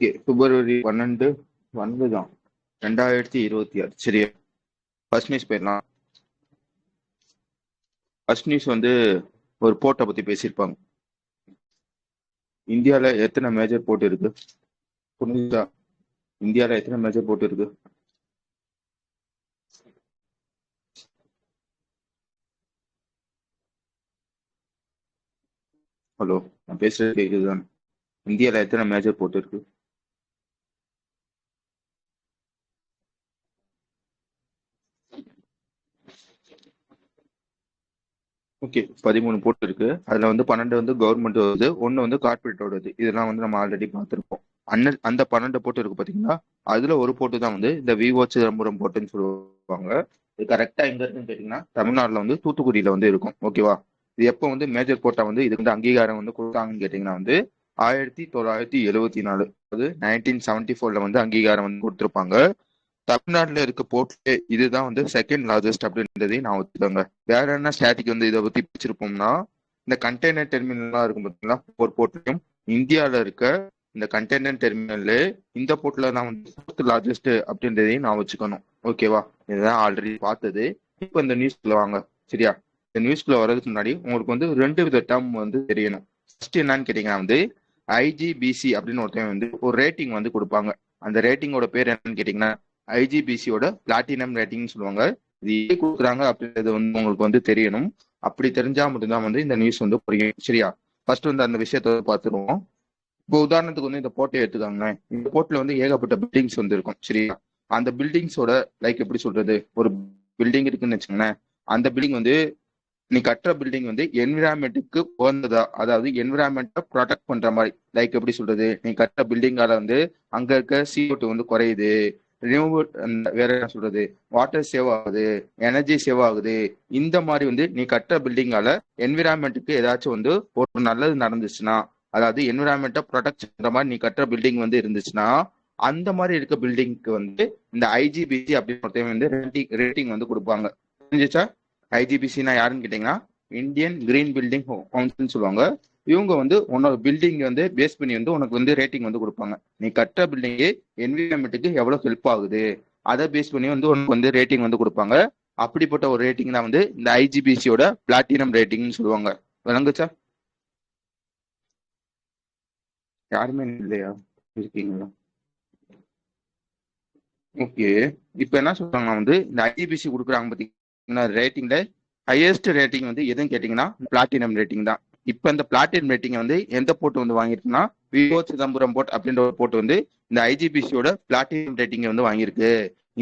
Okay, பிப்ரவரி 12 வந்துதான் 2026. சரியா, first news போயிடலாம். ஃபர்ஸ்ட் நியூஸ் வந்து ஒரு போர்ட்டை பத்தி பேசியிருப்பாங்க. இந்தியால எத்தனை மேஜர் போர்ட் இருக்கு புரிஞ்சுதா? இந்தியால எத்தனை மேஜர் போர்ட் இருக்கு? ஹலோ, நான் பேசுறது கேக்குதுதான்? இந்தியால எத்தனை மேஜர் போர்ட் இருக்கு? ஓகே, 13 போர்ட் இருக்கு. அதுல வந்து 12 வந்து கவர்மெண்ட் வருது, ஒன்னு வந்து கார்பரேட் வருது. இதெல்லாம் வந்து நம்ம ஆல்ரெடி பார்த்திருப்போம். அந்த 12 போர்ட் இருக்கு பாத்தீங்களா, அதுல ஒரு போர்ட்டு தான் வந்து இந்த விவோ சிதம்பரம் போர்ட்டுன்னு சொல்லுவாங்க. இது கரெக்டா எங்க இருக்குன்னு கேட்டீங்கன்னா, தமிழ்நாடுல வந்து தூத்துக்குடியில வந்து இருக்கும். ஓகேவா? இது எப்போ வந்து மேஜர் போர்ட்டா வந்து இதுக்கு வந்து அங்கீகாரம் வந்து கொடுத்தாங்கன்னு கேட்டீங்கன்னா வந்து 1974, அதாவது 1974 வந்து அங்கீகாரம் வந்து கொடுத்திருப்பாங்க. தமிழ்நாட்டுல இருக்க போர்ட்ல இதுதான் வந்து செகண்ட் லார்ஜஸ்ட் அப்படின்றதையும் நான் ஒத்துக்கோங்க. வேற என்ன ஸ்டாட்டிக் வந்து இதை பத்தி பிடிச்சிருப்போம்னா, இந்த கண்டெய்னர் டெர்மினல்லாம் இருக்கும் பார்த்தீங்களா, ஒரு போர்ட்லயும் இந்தியாவில இருக்க இந்த கண்டெய்னர் டெர்மினல்ல இந்த போர்ட்ல தான் வந்து ஃபோர்த் லார்ஜஸ்ட் அப்படின்றதையும் நான் வச்சுக்கணும். ஓகேவா? இதுதான் ஆல்ரெடி பார்த்தது. இப்போ இந்த நியூஸ்க்குள்ள வாங்க. சரியா? இந்த நியூஸ்க்குள்ள வர்றதுக்கு முன்னாடி உங்களுக்கு வந்து ரெண்டு வித டேர்ம் வந்து தெரியணும். ஃபர்ஸ்ட் என்னன்னு கேட்டீங்கன்னா வந்து ஐஜிபிசி அப்படின்னு ஒருத்தன் வந்து ஒரு ரேட்டிங் வந்து கொடுப்பாங்க. அந்த ரேட்டிங்கோட பேர் என்னன்னு கேட்டீங்கன்னா ஐஜிபிசியோட பிளாட்டினம் ரேட்டிங் சொல்லுவாங்க. இது ஏன் கொடுக்குறாங்க அப்படின்றது வந்து உங்களுக்கு வந்து தெரியணும். அப்படி தெரிஞ்சா மட்டும்தான் வந்து இந்த நியூஸ் வந்து புரியும். சரியா? ஃபர்ஸ்ட் வந்து அந்த விஷயத்த பார்த்துருவோம். இப்போ உதாரணத்துக்கு வந்து இந்த போர்ட்டை எடுத்துக்காங்க. இந்த போர்ட்ல வந்து ஏகப்பட்ட பில்டிங்ஸ் வந்து இருக்கும். சரியா? அந்த பில்டிங்ஸோட லைக் எப்படி சொல்றது, ஒரு பில்டிங் இருக்குன்னு வச்சுக்கோங்களேன். அந்த பில்டிங் வந்து நீ கட்டுற பில்டிங் வந்து என்விரான்மெண்ட்டுக்கு உகந்ததா, அதாவது என்விரான்மெண்ட்டை ப்ரொடெக்ட் பண்ற மாதிரி. லைக் எப்படி சொல்றது, நீ கட்டுற பில்டிங்கால வந்து அங்க இருக்க CO2 வந்து குறையுது, ரிமூவல், வேற என்ன சொல்றது, வாட்டர் சேவ் ஆகுது, எனர்ஜி சேவ் ஆகுது. இந்த மாதிரி வந்து நீ கட்டுற பில்டிங்கால என்விரான்மெண்ட்டுக்கு ஏதாச்சும் வந்து ஒரு நல்லது நடந்துச்சுன்னா, அதாவது என்விரான்மெண்ட்டை ப்ரொடெக்ட் பண்ற மாதிரி நீ கட்டுற பில்டிங் வந்து இருந்துச்சுன்னா, அந்த மாதிரி இருக்க பில்டிங்க்கு வந்து இந்த ஐஜிபிசி அப்படின்னு ஒருத்தவங்க வந்து ரேட்டிங் வந்து கொடுப்பாங்க. புரிஞ்சுச்சா? ஐஜிபிசினா யாருன்னு கேட்டீங்கன்னா இந்தியன் கிரீன் பில்டிங் கவுன்சில்னு சொல்லுவாங்க. இவங்க வந்து உன்னோட பில்டிங் வந்து பேஸ் பண்ணி வந்து உனக்கு வந்து ரேட்டிங் வந்து கொடுப்பாங்க. நீ கட்டுற பில்டிங்கு என்விரான்மெண்ட்டுக்கு எவ்வளவு ஹெல்ப் ஆகுது, அதை பேஸ் பண்ணி வந்து உனக்கு வந்து ரேட்டிங் வந்து கொடுப்பாங்க. அப்படிப்பட்ட ஒரு ரேட்டிங் தான் வந்து இந்த ஐஜிபிசியோட பிளாட்டினம் ரேட்டிங்னு சொல்லுவாங்க. விளங்குச்சா? யாருமே இல்லையா? இருக்கீங்களா? ஓகே. இப்ப என்ன சொல்றாங்கன்னா வந்து இந்த ஐஜிபிசி கொடுக்குறாங்க பாத்தீங்கன்னா ரேட்டிங்ல ஹையஸ்ட் ரேட்டிங் வந்து எதுன்னு கேட்டீங்கன்னா பிளாட்டினம் ரேட்டிங் தான். இப்ப இந்த பிளாட்டினம் ரேட்டிங் வந்து எந்த போர்ட் வந்து வாங்கியிருக்குன்னா விவோ சிதம்பரம் போர்ட் அப்படின்ற ஒரு போர்ட் வந்து இந்த ஐஜிபிசியோட பிளாட்டினம் ரேட்டிங் வந்து வாங்கியிருக்கு.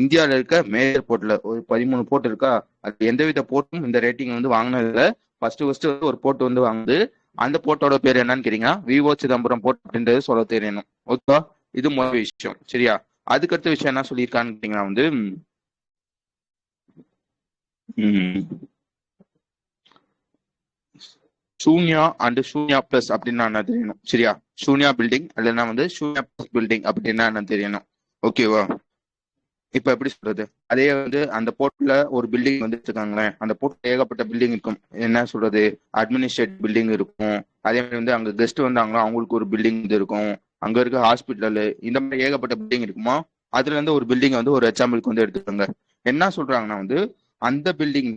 இந்தியாவில் இருக்க மேஜர் போர்ட்ல ஒரு 13 போர்ட் இருக்கா, அது எந்தவித போர்ட்டும் இந்த ரேட்டிங் வந்து வாங்கினதுல ஃபர்ஸ்ட் ஒரு போர்ட் வந்து வாங்குது. அந்த போர்ட்டோட பேர் என்னன்னு கேட்டீங்கன்னா விவோ சிதம்பரம் போர்ட் அப்படின்றது சொல்ல தெரியணும். ஓகே, இது முதல் விஷயம். சரியா? அதுக்கடுத்த விஷயம் என்ன சொல்லியிருக்கான்னு கேட்டீங்கன்னா வந்து சூன்யா அண்ட் சூன்யா பிளஸ் அப்படின்னா என்ன தெரியணும். சரியா? சூன்யா பில்டிங் இல்லைன்னா வந்து சூன்யா பிளஸ் பில்டிங் அப்படின்னா என்ன தெரியணும். ஓகேவா? இப்ப எப்படி சொல்றது, அதே வந்து அந்த போர்ட்ல ஒரு பில்டிங் வந்து வச்சிருக்காங்களேன், அந்த போர்ட்ல ஏகப்பட்ட பில்டிங் இருக்கும். என்ன சொல்றது, அட்மினிஸ்ட்ரேட் பில்டிங் இருக்கும். அதே மாதிரி வந்து அங்க கெஸ்ட் வந்தாங்களோ அவங்களுக்கு ஒரு பில்டிங் இது இருக்கும். அங்க இருக்க ஹாஸ்பிட்டல், இந்த மாதிரி ஏகப்பட்ட பில்டிங் இருக்குமா. அதுல இருந்து ஒரு பில்டிங் வந்து ஒரு எக்ஸாம்பிளுக்கு வந்து எடுத்துக்கோங்க. என்ன சொல்றாங்கன்னா வந்து அந்த பில்டிங்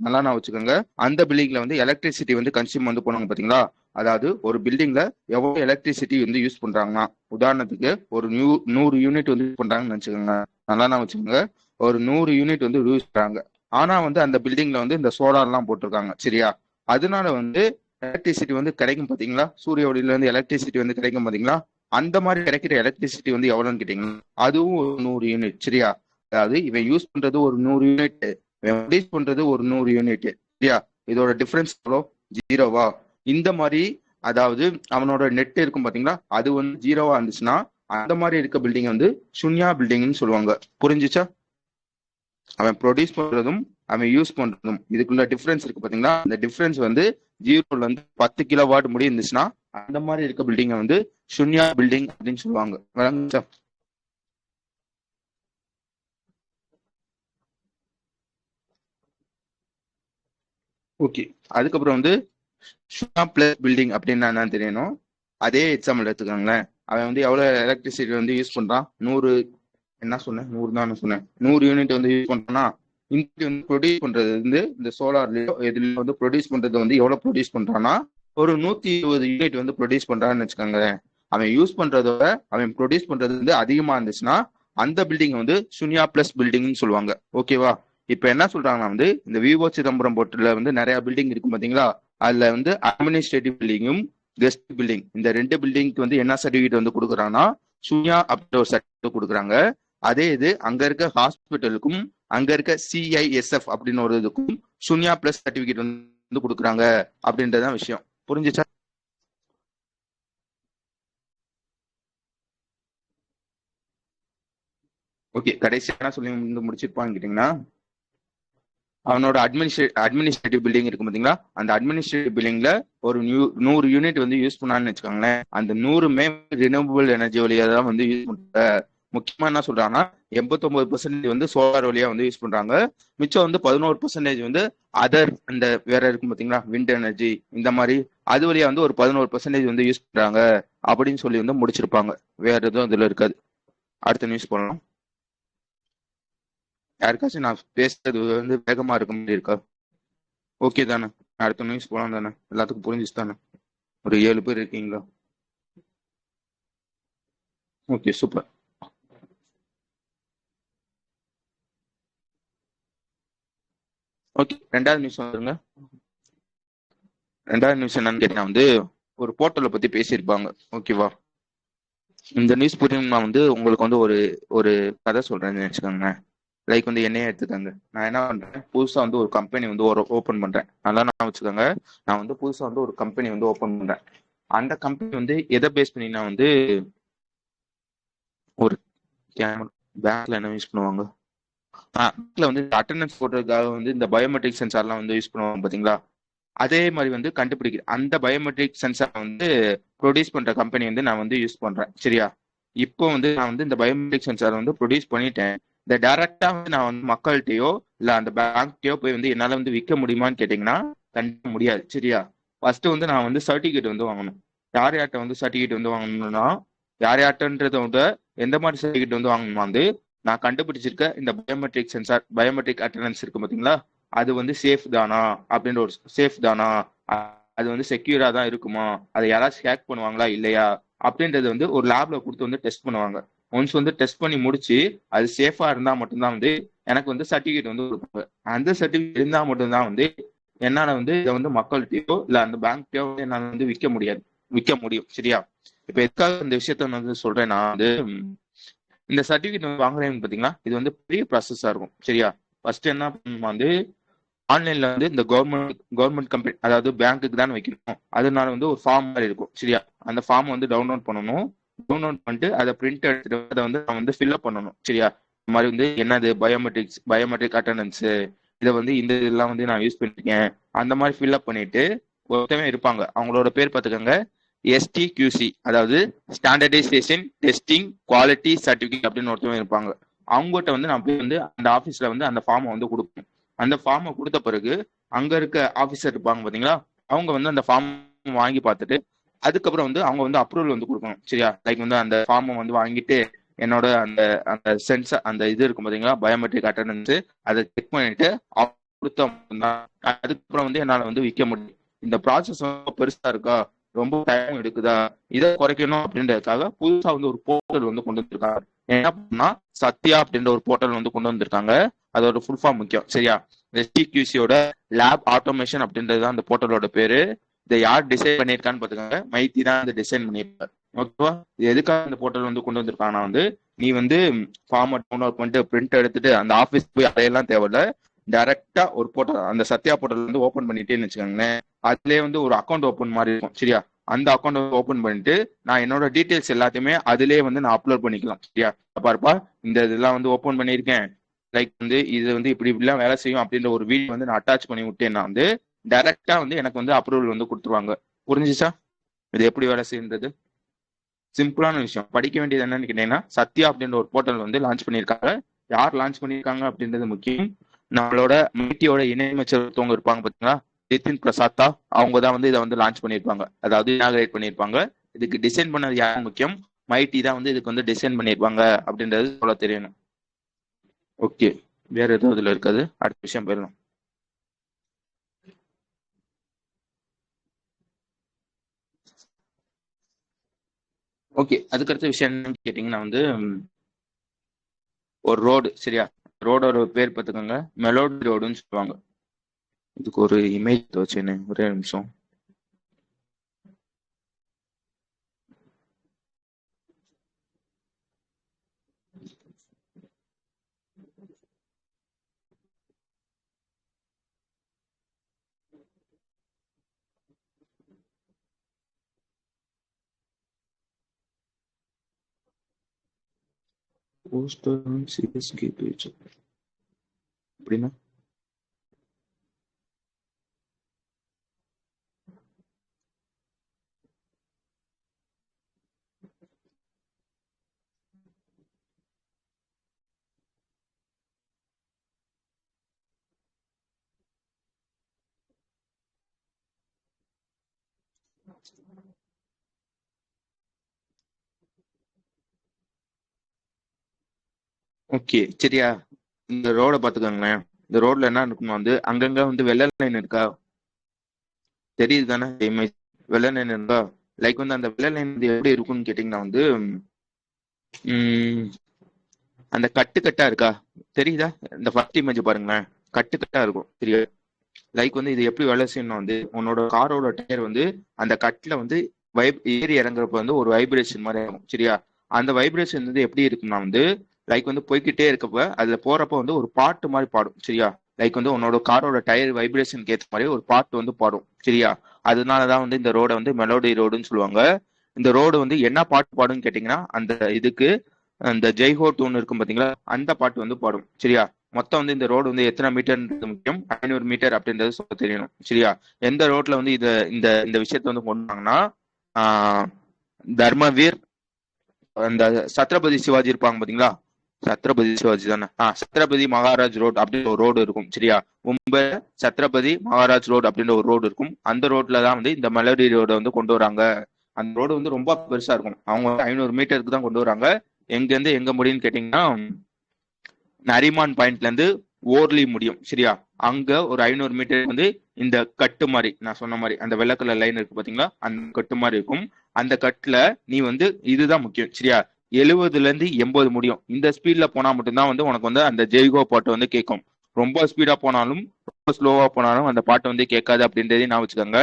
நல்லா நான் வச்சுக்கோங்க, அந்த பில்டிங்ல வந்து எலக்ட்ரிசிட்டி வந்து கன்சியூம் வந்து போனாங்க பாத்தீங்களா. அதாவது ஒரு பில்டிங்ல எவ்வளவு எலக்ட்ரிசிட்டி வந்து யூஸ் பண்றாங்கன்னா, உதாரணத்துக்கு ஒரு 100 யூனிட் வந்து யூஸ் பண்றாங்கன்னு வச்சுக்கோங்க. நல்லா நான் வச்சுக்கோங்க, ஒரு 100 யூனிட் வந்து யூஸ் பண்றாங்க. ஆனா வந்து அந்த பில்டிங்ல வந்து இந்த சோலார் எல்லாம் போட்டிருக்காங்க. சரியா? அதனால வந்து எலக்ட்ரிசிட்டி வந்து கிடைக்கும் பாத்தீங்களா, சூரிய ஒளியில இருந்து எலக்ட்ரிசிட்டி வந்து கிடைக்கும் பாத்தீங்களா. அந்த மாதிரி கிடைக்கிற எலக்ட்ரிசிட்டி வந்து எவ்வளவுன்னு கேட்டீங்கன்னா அதுவும் ஒரு 100 யூனிட். சரியா? அதாவது இவன் யூஸ் பண்றது ஒரு 100 யூனிட், ரிலீஸ் பண்றது ஒரு 100 யூனிட். சரியா? இதோட டிஃபரன்ஸ் எவ்வளோ? ஜீரோவா? இந்த மாதிரி, அதாவது அவனோட நெட் இருக்கும் பாத்தீங்களா, அது வந்து ஜீரோவா இருந்துச்சுன்னா அந்த மாதிரி இருக்க பில்டிங் வந்து சுன்யா பில்டிங்னு சொல்லுவாங்க. புரிஞ்சுச்சா? அவன் ப்ரொடியூஸ் பண்றதும் அவன் யூஸ் பண்றதும் இதுக்குள்ள டிஃபரன்ஸ் இருக்கு பாத்தீங்களா, அந்த டிஃபரன்ஸ் வந்து 0ல இருந்து 10 கிலோவாட் முடி இருந்துச்சுன்னா அந்த மாதிரி இருக்க பில்டிங் வந்து சுன்யா பில்டிங் அப்படின்னு சொல்லுவாங்க. விளங்குச்சா? ஓகே. அதுக்கப்புறம் வந்து சுயா பிளஸ் பில்டிங் அப்படின்னா என்னன்னு தெரியணும். அதே எக்ஸாம்பிள் எடுத்துக்கோங்களேன். அவன் வந்து எவ்வளவு எலக்ட்ரிசிட்டி வந்து யூஸ் பண்றான், 100 என்ன சொன்னேன் 100 தான் சொன்னேன் 100 யூனிட் வந்து யூஸ் பண்றான்னா இன்றைக்கு வந்து ப்ரொடியூஸ் பண்றது வந்து இந்த சோலார்லயோ இதுலயோ வந்து ப்ரொடியூஸ் பண்றது வந்து எவ்வளவு ப்ரொடியூஸ் பண்றான்னா ஒரு 120 யூனிட் வந்து ப்ரொடியூஸ் பண்றான்னு வச்சுக்கோங்களேன். அவன் யூஸ் பண்றதோட அவன் ப்ரொடியூஸ் பண்றது வந்து அதிகமா இருந்துச்சுன்னா அந்த பில்டிங் வந்து சூன்யா பிளஸ் பில்டிங்னு சொல்லுவாங்க. ஓகேவா? இப்ப என்ன சொல்றாங்கன்னா வந்து இந்த விவோ சிதம்பரம் போர்ட்ல வந்து நிறைய பில்டிங் இருக்கும் பாத்தீங்களா, அதுல வந்து அட்மினிஸ்ட்ரேட்டிவ் பில்டிங்கும் கெஸ்ட் பில்டிங் இந்த 2 பில்டிங்க்கு வந்து என்ன சர்டிபிகேட் வந்து கொடுக்குறாங்கன்னா சூன்யா அப்படின்ற ஒரு சர்டிபிகேட் கொடுக்குறாங்க. அதே இது அங்க இருக்க ஹாஸ்பிட்டலுக்கும் அங்க இருக்க CISF அப்படின்னு ஒரு இதுக்கும் சூன்யா பிளஸ் சர்டிபிகேட் வந்து கொடுக்குறாங்க அப்படின்றதான் விஷயம். புரிஞ்சுச்சா? ஓகே, கடைசியா என்ன சொல்லி முடிச்சிருப்பான்னு கேட்டீங்கன்னா, அவனோட அட்மினிஸ்ட்ரேட்டிவ் பில்டிங் இருக்கு பாத்தீங்களா, அந்த அட்மினிஸ்ட்ரேட்டிவ் பில்டிங்ல ஒரு 100 யூனிட் வந்து யூஸ் பண்ணான்னு வச்சுக்கோங்களேன், அந்த 100மே ரினியூவபிள் எனர்ஜி வழியா தான் வந்து யூஸ் பண்றாங்க. முக்கியமா என்ன சொல்றாங்கன்னா 89% வந்து சோலார் வழியா வந்து யூஸ் பண்றாங்க. மிச்சம் வந்து 11% வந்து அதர் இந்த வேற இருக்கும் பாத்தீங்களா விண்ட் எனர்ஜி இந்த மாதிரி அது வழியா வந்து ஒரு 11% வந்து யூஸ் பண்றாங்க அப்படின்னு சொல்லி வந்து முடிச்சிருப்பாங்க. வேற எதுவும் இதுல இருக்காது. அடுத்த நியூஸ் போகலாம். யாருக்காச்சும் நான் பேசுறது வந்து வேகமா இருக்க மாதிரி இருக்கா? ஓகே தானே? அடுத்த நியூஸ் போலாம் தானே? எல்லாத்துக்கும் புரிஞ்சுச்சு தானே? ஒரு 7 பேர் இருக்கீங்களா? Okay, super. ஓகே, ரெண்டாவது நியூஸ் வந்துருங்க. ரெண்டாவது நியூஸ் என்னன்னு கேட்டீங்கன்னா வந்து ஒரு போர்ட்டலை பத்தி பேசியிருப்பாங்க. ஓகேவா? இந்த நியூஸ் புரியும்னா வந்து உங்களுக்கு வந்து ஒரு ஒரு கதை சொல்றேன்னு வச்சுக்கோங்க. லைக் வந்து என்னையே எடுத்துக்கோங்க. நான் என்ன பண்றேன், புதுசா வந்து ஒரு கம்பெனி வந்து ஓப்பன் பண்றேன். நல்லா நான் வச்சுக்கோங்க, நான் வந்து புதுசா வந்து ஒரு கம்பெனி வந்து ஓப்பன் பண்றேன். அந்த கம்பெனி வந்து எதை பேஸ் பண்ணினா வந்து ஒரு கேமரா பேங்க்ல என்ன யூஸ் பண்ணுவாங்க, பேங்க்ல வந்து அட்டெண்டன்ஸ் போடுறதுக்காக வந்து இந்த பயோமெட்ரிக் சென்சார்லாம் வந்து யூஸ் பண்ணுவாங்க பாத்தீங்களா, அதே மாதிரி வந்து கண்டுபிடிக்கிற அந்த பயோமெட்ரிக் சென்சார் வந்து ப்ரொடியூஸ் பண்ற கம்பெனி வந்து நான் வந்து யூஸ் பண்றேன். சரியா? இப்போ வந்து நான் வந்து இந்த பயோமெட்ரிக் சென்சார் வந்து ப்ரொடியூஸ் பண்ணிட்டேன். இந்த டைரக்டா வந்து நான் வந்து மக்கள்கிட்டயோ இல்ல அந்த பேங்க்டயோ போய் வந்து என்னால வந்து விற்க முடியுமான்னு கேட்டீங்கன்னா கண்டிப்பா முடியாது. சரியா? ஃபர்ஸ்ட் வந்து நான் வந்து சர்டிபிகேட் வந்து வாங்கணும். யார் யார்கிட்ட வந்து சர்டிபிகேட் வந்து வாங்கணும்னா, யார் யார்கிட்டன்றத விட எந்த மாதிரி சர்டிபிகேட் வந்து வாங்கணுமா வந்து நான் கண்டுபிடிச்சிருக்க இந்த பயோமெட்ரிக் சென்சார் பயோமெட்ரிக் அட்டெண்டன்ஸ் இருக்கு பாத்தீங்களா, அது வந்து சேஃப் தானா அப்படின்ற ஒரு சேஃப் தானா, அது வந்து செக்யூரா தான் இருக்குமா, அதை யாராச்சும் ஹேக் பண்ணுவாங்களா இல்லையா அப்படின்றது வந்து ஒரு லேப்ல கொடுத்து வந்து டெஸ்ட் பண்ணுவாங்க. ஒன்ஸ் வந்து டெஸ்ட் பண்ணி முடிச்சு அது சேஃபா இருந்தா மட்டும்தான் வந்து எனக்கு வந்து சர்டிபிகேட் வந்து கொடுப்பாங்க. அந்த சர்டிபிகேட் இருந்தா மட்டும்தான் வந்து என்னால வந்து இதை வந்து மக்கள்கிட்டயோ இல்ல அந்த பேங்க்டயோ வந்து என்னால வந்து விற்க முடியும். சரியா? இப்ப எதுக்காக இந்த விஷயத்த வந்து சொல்றேன்னா வந்து இந்த சர்டிபிகேட் வந்து வாங்குறேன்னு பாத்தீங்கன்னா இது வந்து பெரிய ப்ராசஸா இருக்கும். சரியா? ஃபர்ஸ்ட் என்ன வந்து ஆன்லைன்ல வந்து இந்த கவர்மெண்ட் கம்பெனி அதாவது பேங்க்குக்கு தான் வைக்கணும். அதனால வந்து ஒரு ஃபார்ம் மாதிரி இருக்கும். சரியா? அந்த ஃபார்ம் வந்து டவுன்லோட் பண்ணணும். டவுன்லோட் பண்ணிட்டு அதை பிரிண்ட் எடுத்துட்டு அதை வந்து நான் வந்து ஃபில்அப் பண்ணணும். சரியா? இந்த மாதிரி வந்து என்னது பயோமெட்ரிக் அட்டண்டன்ஸ் இதை வந்து இந்த இதெல்லாம் வந்து நான் யூஸ் பண்ணிருக்கேன் அந்த மாதிரி ஃபில்அப் பண்ணிட்டு ஒருத்தவங்க இருப்பாங்க. அவங்களோட பேர் பார்த்துக்கோங்க, STQC, அதாவது ஸ்டாண்டர்டைசேஷன் டெஸ்டிங் குவாலிட்டி சர்டிபிகேட் அப்படின்னு ஒருத்தவங்க இருப்பாங்க. அவங்ககிட்ட வந்து நான் போய் வந்து அந்த ஆஃபீஸ்ல வந்து அந்த ஃபார்மை வந்து கொடுப்பேன். அந்த ஃபார்மை கொடுத்த பிறகு அங்க இருக்க ஆஃபீஸர் இருப்பாங்க பாத்தீங்களா, அவங்க வந்து அந்த ஃபார்ம் வாங்கி பார்த்துட்டு அதுக்கப்புறம் வந்து அவங்க வந்து அப்ரூவல் வந்து கொடுக்கணும். சரியா? லைக் வந்து அந்த ஃபார்மை வந்து வாங்கிட்டு என்னோட அந்த அந்த சென்சார் அந்த இது இருக்கும் பாத்தீங்களா பயோமெட்ரிக் அட்டெண்டன்ஸ் அதை செக் பண்ணிட்டு கொடுத்தா மட்டும்தான் அதுக்கப்புறம் வந்து என்னால வந்து விற்க முடியும். இந்த ப்ராசஸ் ரொம்ப பெருசா இருக்கா, ரொம்ப டைம் எடுக்குதா, இதை குறைக்கணும் அப்படின்றதுக்காக புதுசா வந்து ஒரு போர்ட்டல் வந்து கொண்டு வந்திருக்காங்க. என்ன பண்ணா சத்யா அப்படின்ற ஒரு போர்ட்டல் வந்து கொண்டு வந்திருக்காங்க. அதோட ஃபுல் ஃபார்ம் முக்கியம். சரியா? STQCயோட லேப் ஆட்டோமேஷன் அப்படின்றது தான் அந்த போர்ட்டலோட பேரு. இதை யார் டிசைன் பண்ணியிருக்கான்னு பாத்துக்கோங்க, மைத்தி தான் இந்த டிசைன் பண்ணியிருப்பாரு. ஓகேவா? இது எதுக்காக இந்த போர்ட்டல் வந்து கொண்டு வந்திருக்காங்கன்னா வந்து நீ வந்து ஃபார்ம் டவுன்லோட் பண்ணிட்டு பிரிண்ட் எடுத்துட்டு அந்த ஆஃபீஸ் போய் அதையெல்லாம் தேவையில்ல, டைரக்டா ஒரு போர்ட்டல் அந்த சத்யா போர்ட்டல் வந்து ஓப்பன் பண்ணிட்டேன்னு வச்சுக்கோங்களேன், அதுலயே வந்து ஒரு அக்கௌண்ட் ஓப்பன் மாதிரி இருக்கும். சரியா? அந்த அக்கௌண்ட் ஓப்பன் பண்ணிட்டு நான் என்னோட டீடைல்ஸ் எல்லாத்தையுமே அதுலயே வந்து நான் அப்லோட் பண்ணிக்கலாம். சரியா? பாருப்பா, இந்த இதெல்லாம் வந்து ஓப்பன் பண்ணியிருக்கேன், லைக் வந்து இது வந்து இப்படி இப்படிலாம் வேலை செய்யும் அப்படின்ற ஒரு வீடியோ வந்து நான் அட்டாச் பண்ணி விட்டேன்னா வந்து டைரக்டா வந்து எனக்கு வந்து அப்ரூவல் வந்து கொடுத்துருவாங்க. புரிஞ்சுச்சா இது எப்படி வேலை செய்யுறது? சிம்பிளான விஷயம். படிக்க வேண்டியது என்னன்னு கேட்டீங்கன்னா, சத்யா அப்படின்ற ஒரு போர்ட்டல் வந்து லான்ச் பண்ணியிருக்காங்க. யார் லான்ச் பண்ணியிருக்காங்க அப்படின்றது முக்கியம். நம்மளோட மீட்டியோட இணையமைச்சர் ஒருத்தவங்க இருப்பாங்க பாத்தீங்களா, நிதின் பிரசாத்தா, அவங்க தான் வந்து இதை வந்து லான்ச் பண்ணியிருப்பாங்க, அதாவது இனாகிரேட் பண்ணியிருப்பாங்க. இதுக்கு டிசைன் பண்ணது யார் முக்கியம், மைட்டி தான் வந்து இதுக்கு வந்து டிசைன் பண்ணியிருப்பாங்க அப்படின்றது சொல்ல தெரியணும். ஓகே, வேற எதுவும் இதுல இருக்காது. அடுத்த விஷயம் போயிடலாம். ஓகே, அதுக்கடுத்த விஷயம் என்னன்னு கேட்டீங்கன்னா வந்து ஒரு ரோடு, சரியா? ரோடோட பேர் பார்த்துக்கோங்க, மெலோடி ரோடுன்னு சொல்லுவாங்க. இதுக்கு ஒரு இமேஜ் வச்சுன்னு ஒரே நிமிஷம். போஸ்டர் சிஎஸ்கே பேஜ் அப்படின்னா ஓகே, சரியா? இந்த ரோட பாத்துக்கோங்களேன். இந்த ரோட்ல என்ன இருக்குன்னா வந்து அங்கங்க வந்து வெள்ளை லைன் இருக்கா, தெரியுது தானே இமேஜ்? வெள்ளை லைன் இருக்கா, லைக் வந்து அந்த வெள்ளை லைன் வந்து எப்படி இருக்கும்னு கேட்டீங்கன்னா வந்து அந்த கட்டு கட்டா இருக்கா, தெரியுதா? இந்த ஃபர்ஸ்ட் இமேஜ் பாருங்களேன், கட்டு கட்டா இருக்கும், சரியா? லைக் வந்து இது எப்படி வேலை செய்யணும் வந்து உன்னோட காரோட டயர் வந்து அந்த கட்ல வந்து ஏறி இறங்குறப்ப வந்து ஒரு வைப்ரேஷன் மாதிரி ஆகும், சரியா? அந்த வைப்ரேஷன் வந்து எப்படி இருக்கும்னா வந்து லைக் வந்து போய்கிட்டே இருக்கப்ப அதுல போறப்ப வந்து ஒரு பாட்டு மாதிரி பாடும், சரியா? லைக் வந்து உன்னோட காரோட டயர் வைப்ரேஷனுக்கு ஏற்ற மாதிரி ஒரு பாட்டு வந்து பாடும், சரியா? அதனாலதான் வந்து இந்த ரோட வந்து மெலோடி ரோடுன்னு சொல்லுவாங்க. இந்த ரோடு வந்து என்ன பாட்டு பாடுன்னு கேட்டீங்கன்னா அந்த இதுக்கு அந்த ஜெய்ஹோ டூன் இருக்கும் பாத்தீங்களா, அந்த பாட்டு வந்து பாடும், சரியா? மொத்தம் வந்து இந்த ரோடு வந்து எத்தனை மீட்டர்ன்றது முக்கியம், 500 மீட்டர் அப்படின்றது சொல்ல தெரியணும், சரியா? எந்த ரோட்ல வந்து இத இந்த இந்த விஷயத்த வந்து கொண்டாங்கன்னா தர்மவீர், அந்த சத்ரபதி சிவாஜி இருப்பாங்க பாத்தீங்களா, சத்ரபதி சிவாஜி தானே, சத்ரபதி மகாராஜ் ரோட் அப்படின்னு ஒரு ரோடு இருக்கும், சரியா? மும்பை சத்ரபதி மகாராஜ் ரோடு அப்படின்ற ஒரு ரோடு இருக்கும். அந்த ரோட்ல தான் வந்து இந்த மெலடி ரோட வந்து கொண்டு வராங்க. அந்த ரோடு வந்து ரொம்ப பெருசா இருக்கும். அவங்க வந்து 500 மீட்டருக்கு தான் கொண்டு வராங்க. எங்க இருந்து எங்க முடியும்னு கேட்டீங்கன்னா நரிமான் பாயிண்ட்ல இருந்து ஓர்லி முடியும், சரியா? அங்க ஒரு 500 மீட்டர் வந்து இந்த கட்டு மாதிரி நான் சொன்ன மாதிரி அந்த வெள்ளை கலர் லைன் இருக்கு பாத்தீங்களா, அந்த கட்டு மாதிரி இருக்கும். அந்த கட்டுல நீ வந்து இதுதான் முக்கியம், சரியா? 70ல இருந்து 80 முடியும். இந்த ஸ்பீட்ல போனா மட்டும்தான் வந்து உனக்கு வந்து அந்த ஜெய்கோ பாட்டு வந்து கேட்கும். ரொம்ப ஸ்பீடா போனாலும் ரொம்ப ஸ்லோவா போனாலும் அந்த பாட்டு வந்து கேட்காது அப்படின்றதையும் நான் வச்சுக்கோங்க.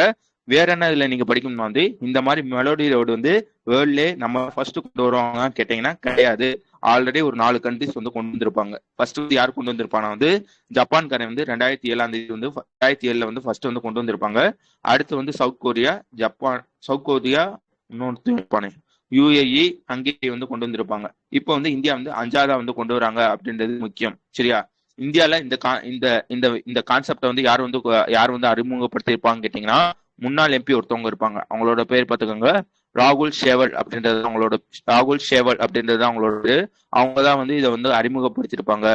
வேற என்ன இதுல நீங்க படிக்கணும்னா வந்து இந்த மாதிரி மெலோடி ரோடு வந்து வேர்ல்ட்லே நம்ம ஃபர்ஸ்ட் கொண்டு வருவாங்கன்னு கேட்டீங்கன்னா கிடையாது. ஆல்ரெடி ஒரு 4 கண்ட்ரிஸ் வந்து கொண்டு வந்திருப்பாங்க. ஃபர்ஸ்ட் வந்து யார் கொண்டு வந்திருப்பானா வந்து ஜப்பான்காரன் வந்து 2007 வந்து 2007 வந்து ஃபர்ஸ்ட் வந்து கொண்டு வந்திருப்பாங்க. அடுத்து வந்து south Korea, Japan, south Korea, இன்னொன்று ஜப்பானே, யுஏஇ, ஹங்கேரி வந்து கொண்டு வந்திருப்பாங்க. இப்போ வந்து இந்தியா வந்து 5ஆவதா வந்து கொண்டு வராங்க அப்படின்றது முக்கியம், சரியா? இந்தியால இந்த இந்த இந்த கான்செப்டை வந்து யார் வந்து அறிமுகப்படுத்தியிருப்பாங்க கேட்டீங்கன்னா முன்னாள் எம்பி ஒருத்தவங்க இருப்பாங்க. அவங்களோட பேர் பார்த்துக்கோங்க, ராகுல் ஷேவல் அப்படின்றது அவங்களோட அவங்க தான் வந்து இதை வந்து அறிமுகப்படுத்திருப்பாங்க.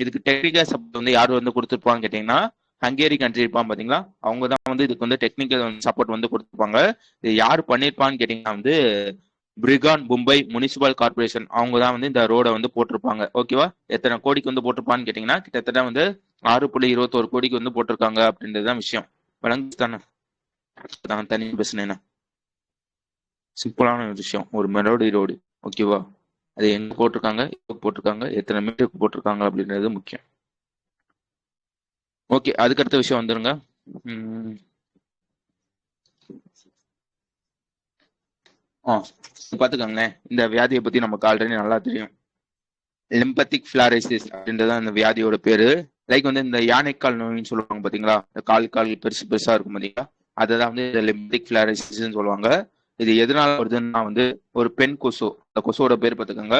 இதுக்கு டெக்னிக்கல் சப்போர்ட் வந்து யார் வந்து கொடுத்துருப்பான்னு கேட்டீங்கன்னா ஹங்கேரி கண்ட்ரி இருப்பான் பாத்தீங்களா, அவங்க தான் வந்து இதுக்கு வந்து டெக்னிக்கல் சப்போர்ட் வந்து கொடுத்துருப்பாங்க. இது யார் பண்ணிருப்பான்னு கேட்டீங்கன்னா வந்து பிரிகான் மும்பை முனிசிபல் கார்பரேஷன், அவங்க தான் வந்து இந்த ரோட வந்து போட்டிருப்பாங்க, ஓகேவா? எத்தனை கோடிக்கு வந்து போட்டிருப்பான்னு கேட்டீங்கன்னா கிட்டத்தட்ட வந்து 6.21 கோடிக்கு வந்து போட்டிருக்காங்க அப்படின்றதுதான் விஷயம். வழங்கு தானே தனி பிரச்சனை, சிம்பிளான விஷயம். ஒரு மெலோடி ரோடு, ஓகேவா? அது எங்க போட்டிருக்காங்க, எப்போ போட்டிருக்காங்க, எத்தனை மீட்டருக்கு போட்டிருக்காங்க அப்படின்றது முக்கியம். ஓகே, அதுக்கடுத்த விஷயம் வந்துருங்க. பாத்துக்கோங்களேன், இந்த வியாதியை பத்தி நமக்கு ஆல்ரெடி நல்லா தெரியும். லிம்பத்திக் பிளாரைசிஸ் அப்படின்றது அந்த வியாதியோட பேரு. லைக் வந்து இந்த யானைக்கால் நோயின்னு சொல்லுவாங்க பாத்தீங்களா, இந்த கால் பெருசு பெருசா இருக்கும் பாத்தீங்களா, அததான் வந்து இந்த லிம்பத்திக் பிளாரைசிஸ் சொல்லுவாங்க. இது எதனால வருதுன்னா வந்து ஒரு பெண் கொசு, அந்த கொசுவோட பேர் பாத்துக்கோங்க,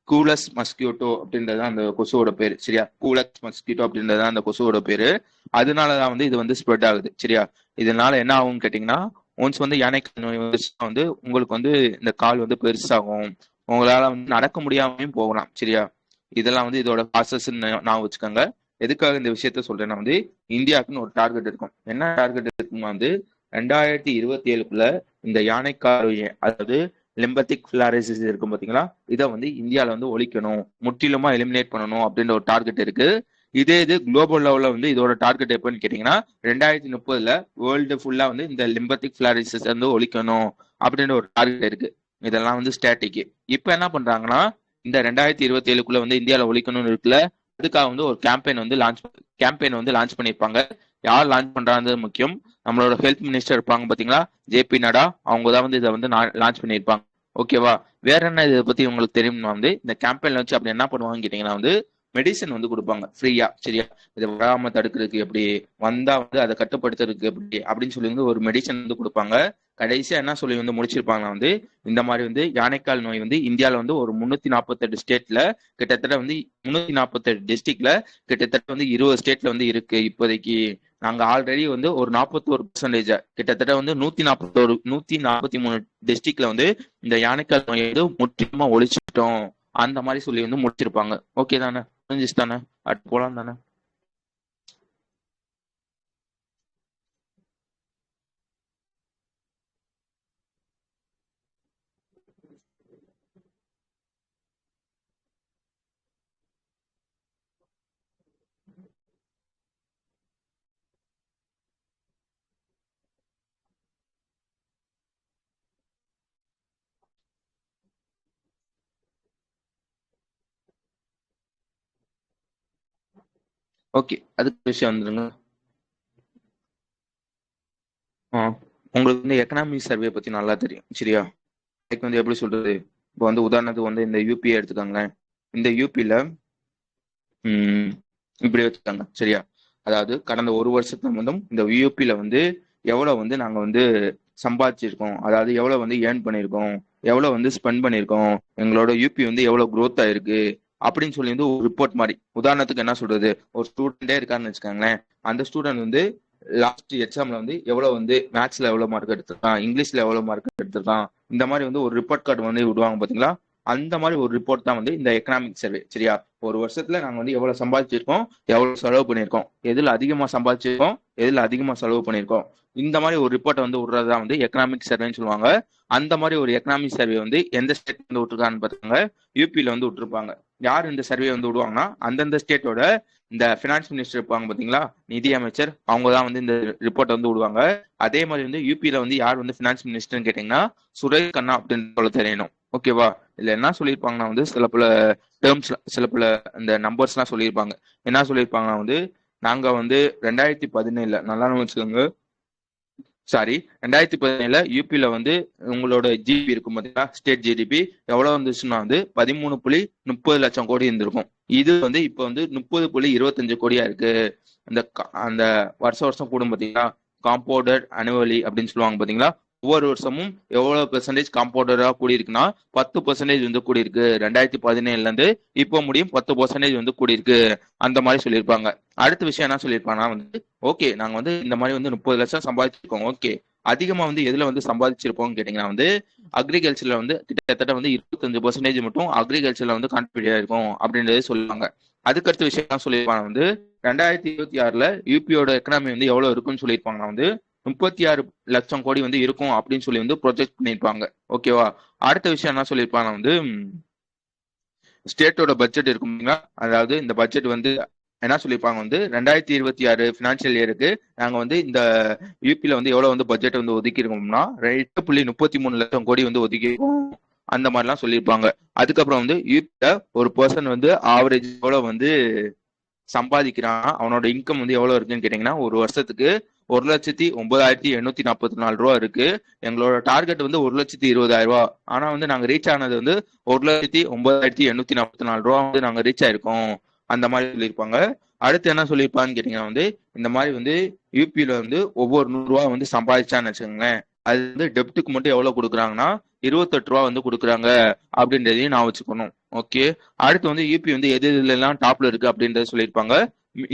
கூலஸ் மஸ்கியூட்டோ அப்படின்றது அந்த கொசுவோட பேரு, சரியா? கூலஸ் மஸ்கியூட்டோ அப்படின்றது அந்த கொசுவோட பேரு. அதனாலதான் வந்து இது வந்து ஸ்ப்ரெட் ஆகுது, சரியா? இதனால என்ன ஆகும்னு கேட்டீங்கன்னா ஒன்ஸ் வந்து யானைக்கால் நோய் வந்து உங்களுக்கு வந்து இந்த கால் வந்து பெருசாகும், உங்களால வந்து நடக்க முடியாமையும் போகலாம், சரியா? இதெல்லாம் வந்து இதோட ப்ராசஸ் நான் வச்சுக்கோங்க. எதுக்காக இந்த விஷயத்த சொல்றேன்னா வந்து இந்தியாவுக்குன்னு ஒரு டார்கெட் இருக்கும். என்ன டார்கெட் இருக்குன்னா வந்து 2027க்குள்ள இந்த யானைக்கால், அதாவது லிம்பத்திக் ஃபிலாரிசிஸ் இருக்கும் பாத்தீங்களா, இதை வந்து இந்தியால வந்து ஒழிக்கணும், முற்றிலுமா எலிமினேட் பண்ணணும் அப்படின்ற ஒரு டார்கெட் இருக்கு. இது குளோபல் லெவல்ல வந்து இதோட டார்கெட் எப்பன்னு கேட்டீங்கன்னா 2030 வேர்ல்டு ஃபுல்லா வந்து இந்த லிம்பத்திக் ஃபிலாரிசிஸ் வந்து ஒழிக்கணும் அப்படின்ற ஒரு டார்கெட் இருக்கு. இதெல்லாம் வந்து ஸ்டாட்டிக். இப்ப என்ன பண்றாங்கன்னா இந்த 2027 வந்து இந்தியாவில ஒழிக்கணும்னு இருக்குல்ல, அதுக்காக வந்து ஒரு கேம்பெயின் வந்து லான்ச் பண்ணியிருப்பாங்க. யார் லான்ச் பண்றாங்க முக்கியம், நம்மளோட ஹெல்த் மினிஸ்டர் இருப்பாங்க பாத்தீங்களா, ஜேபி நட்டா, அவங்க தான் வந்து இதை வந்து லான்ச் பண்ணியிருப்பாங்க. ஓகேவா? வேற என்ன இதை பத்தி உங்களுக்கு தெரியும்னா வந்து இந்த கேம்பெயின்ல வச்சு அப்படி என்ன பண்ணுவாங்கன்னு கேட்டீங்கன்னா வந்து மெடிசன் வந்து கொடுப்பாங்க ஃப்ரீயா. சரியா? இதை வராம தடுக்கிறதுக்கு எப்படி, வந்தா வந்து அதை கட்டுப்படுத்துறதுக்கு எப்படி அப்படின்னு சொல்லி வந்து ஒரு மெடிசன் வந்து கொடுப்பாங்க. கடைசியா என்ன சொல்லி வந்து முடிச்சிருப்பாங்கன்னா வந்து இந்த மாதிரி வந்து யானைக்கால் நோய் வந்து இந்தியாவில வந்து ஒரு 348 ஸ்டேட்ல கிட்டத்தட்ட வந்து 348 டிஸ்ட்ரிக்ட்ல கிட்டத்தட்ட வந்து 20 ஸ்டேட்ல வந்து இருக்கு இப்போதைக்கு. நாங்க ஆல்ரெடி வந்து ஒரு 41% கிட்டத்தட்ட வந்து 143 டிஸ்ட்ரிக்ட்ல வந்து இந்த யானைக்கால் நோயை வந்து முற்றிலுமா ஒழிச்சிட்டோம் அந்த மாதிரி சொல்லி வந்து முடிச்சிருப்பாங்க. ஓகே தானே? புரிஞ்சிச்சு தானே? அடுத்து போலாம் தானே? ஓகே, அதுக்கு விஷயம் வந்துருங்க. உங்களுக்கு வந்து எக்கனாமிக் சர்வே பத்தி நல்லா தெரியும். சரியா? அதுக்கு வந்து எப்படி சொல்றது, இப்போ வந்து உதாரணத்துக்கு வந்து இந்த யூபிஐ எடுத்துக்காங்களேன். இந்த யூபியில இப்படி வச்சுக்காங்க. சரியா? அதாவது கடந்த ஒரு வருஷத்துல வந்து இந்த யூபியில வந்து எவ்வளவு வந்து நாங்க வந்து சம்பாதிச்சிருக்கோம், அதாவது எவ்வளவு வந்து ஏர்ன் பண்ணியிருக்கோம், எவ்வளவு வந்து ஸ்பெண்ட் பண்ணியிருக்கோம், எங்களோட யூபி வந்து எவ்வளவு growth ஆயிருக்கு அப்படின்னு சொல்லி வந்து ஒரு ரிப்போர்ட் மாதிரி. உதாரணத்துக்கு என்ன சொல்றது, ஒரு ஸ்டூடெண்டே இருக்காருன்னு வச்சுக்காங்களேன். அந்த ஸ்டூடெண்ட் வந்து லாஸ்ட் எக்ஸாம்ல வந்து எவ்வளவு வந்து மேத்ஸ்ல எவ்வளவு மார்க் எடுத்திருக்கான், இங்கிலீஷ்ல எவ்வளவு மார்க் எடுத்திருக்கான், இந்த மாதிரி வந்து ஒரு ரிப்போர்ட் கார்டு வந்து விடுவாங்க பாத்தீங்களா. அந்த மாதிரி ஒரு ரிப்போர்ட் தான் வந்து இந்த எக்கனாமிக் சர்வே. சரியா? ஒரு வருஷத்துல நாங்க வந்து எவ்வளவு சம்பாதிச்சிருக்கோம், எவ்வளவு செலவு பண்ணியிருக்கோம், எதுல அதிகமா சம்பாதிச்சிருக்கோம், எதுல அதிகமா செலவு பண்ணியிருக்கோம், இந்த மாதிரி ஒரு ரிப்போர்ட்டை வந்து விடுறதா வந்து எக்கனாமிக் சர்வேன்னு சொல்லுவாங்க. அந்த மாதிரி ஒரு எக்கனாமிக் சர்வே வந்து எந்த ஸ்டேட் வந்து விட்டுருக்கான்னு பார்த்தாங்க, யூபியில வந்து விட்டுருப்பாங்க. யார் இந்த சர்வே வந்து விடுவாங்கன்னா அந்தந்த ஸ்டேட்டோட இந்த பினான்ஸ் மினிஸ்டர் இருப்பாங்க பாத்தீங்களா, நிதி அமைச்சர், அவங்க தான் வந்து இந்த ரிப்போர்ட் வந்து விடுவாங்க. அதே மாதிரி வந்து யூபியில வந்து யார் வந்து பினான்ஸ் மினிஸ்டர்னு கேட்டீங்கன்னா சுரேஷ் கண்ணா அப்படின்னு சொல்ல தெரியணும். ஓகேவா? இதுல என்ன சொல்லியிருப்பாங்கன்னா வந்து சில பல டேர்ம்ஸ், சில பல இந்த நம்பர்ஸ் எல்லாம் சொல்லியிருப்பாங்க. என்ன சொல்லியிருப்பாங்கன்னா வந்து நாங்க வந்து 2017 நல்லா வச்சுக்கோங்க, சாரி 2017 யூபியில வந்து உங்களோட ஜிபி இருக்கும் பாத்தீங்களா, ஸ்டேட் ஜிடிபி எவ்வளவு வந்துச்சுன்னா வந்து 13.30 லட்சம் கோடி இருந்திருக்கும். இது வந்து இப்ப வந்து 30.25 கோடியா இருக்கு. அந்த வருஷம் வருஷம் கூடும் பாத்தீங்களா, காம்பவுண்டட் அனுவலி அப்படின்னு சொல்லுவாங்க பாத்தீங்களா. ஒவ்வொரு வருஷமும் எவ்வளவு பெர்சன்டேஜ் காம்பவுண்டரா கூடி இருக்குன்னா 10% வந்து கூடி இருக்கு. 2017 இருந்து இப்போ முடியும் 10% வந்து கூடி இருக்கு. அந்த மாதிரி சொல்லியிருப்பாங்க. அடுத்த விஷயம் என்ன சொல்லியிருப்பாங்கன்னா வந்து ஓகே நாங்க வந்து இந்த மாதிரி வந்து 30 லட்சம் சம்பாதிச்சிருக்கோம். ஓகே, அதிகமா வந்து எதுல வந்து சம்பாதிச்சிருப்போம்னு கேட்டீங்கன்னா வந்து அக்ரிகல்ச்சர்ல வந்து கிட்டத்தட்ட வந்து 25% மட்டும் அக்ரிகல்ச்சர்ல வந்து கான்ட்ரிபியூட் ஆயிருக்கும் அப்படின்றத சொல்லுவாங்க. அதுக்கடுத்த விஷயம் என்ன சொல்லியிருப்பாங்க வந்து 2026 யூபியோட எக்கனாமி வந்து எவ்வளவு இருக்குன்னு சொல்லியிருப்பாங்கன்னா வந்து 36 லட்சம் கோடி வந்து இருக்கும் அப்படின்னு சொல்லி வந்து ப்ரொஜெக்ட் பண்ணியிருப்பாங்க. ஓகேவா? அடுத்த விஷயம் என்ன சொல்லியிருப்பாங்க வந்து ஸ்டேட்டோட பட்ஜெட் இருக்கும், அதாவது இந்த பட்ஜெட் வந்து என்ன சொல்லியிருப்பாங்க வந்து 2026 பினான்சியல் இயருக்கு நாங்க வந்து இந்த யூபியில வந்து எவ்வளவு வந்து பட்ஜெட் வந்து ஒதுக்கி இருக்கோம்னா 8.33 லட்சம் கோடி வந்து ஒதுக்கி இருக்கோம். அந்த மாதிரிலாம் சொல்லியிருப்பாங்க. அதுக்கப்புறம் வந்து யூபியில ஒரு பர்சன் வந்து ஆவரேஜ் எவ்வளவு வந்து சம்பாதிக்கிறான், அவனோட இன்கம் வந்து எவ்வளவு இருக்குன்னு கேட்டீங்கன்னா ஒரு வருஷத்துக்கு 1,09,844 ரூபா இருக்கு. எங்களோட டார்கெட் வந்து 1,20,000 ரூபா. ஆனா வந்து நாங்க ரீச் ஆனது வந்து 1,09,844 ரூபா வந்து நாங்க ரீச் ஆயிருக்கோம். அந்த மாதிரி சொல்லியிருப்பாங்க. அடுத்து என்ன சொல்லியிருப்பான்னு கேட்டீங்கன்னா வந்து இந்த மாதிரி வந்து யூபியில வந்து ஒவ்வொரு 100 ரூபா வந்து சம்பாதிச்சான்னு வச்சுக்கோங்களேன், அது வந்து டெப்ட்டுக்கு மட்டும் எவ்வளவு கொடுக்குறாங்கன்னா 28 ரூபா வந்து கொடுக்குறாங்க அப்படின்றதையும் நான் வச்சுக்கணும். ஓகே. அடுத்து வந்து யூபி வந்து எது இதுல எல்லாம் டாப்ல இருக்கு அப்படின்றத சொல்லியிருப்பாங்க.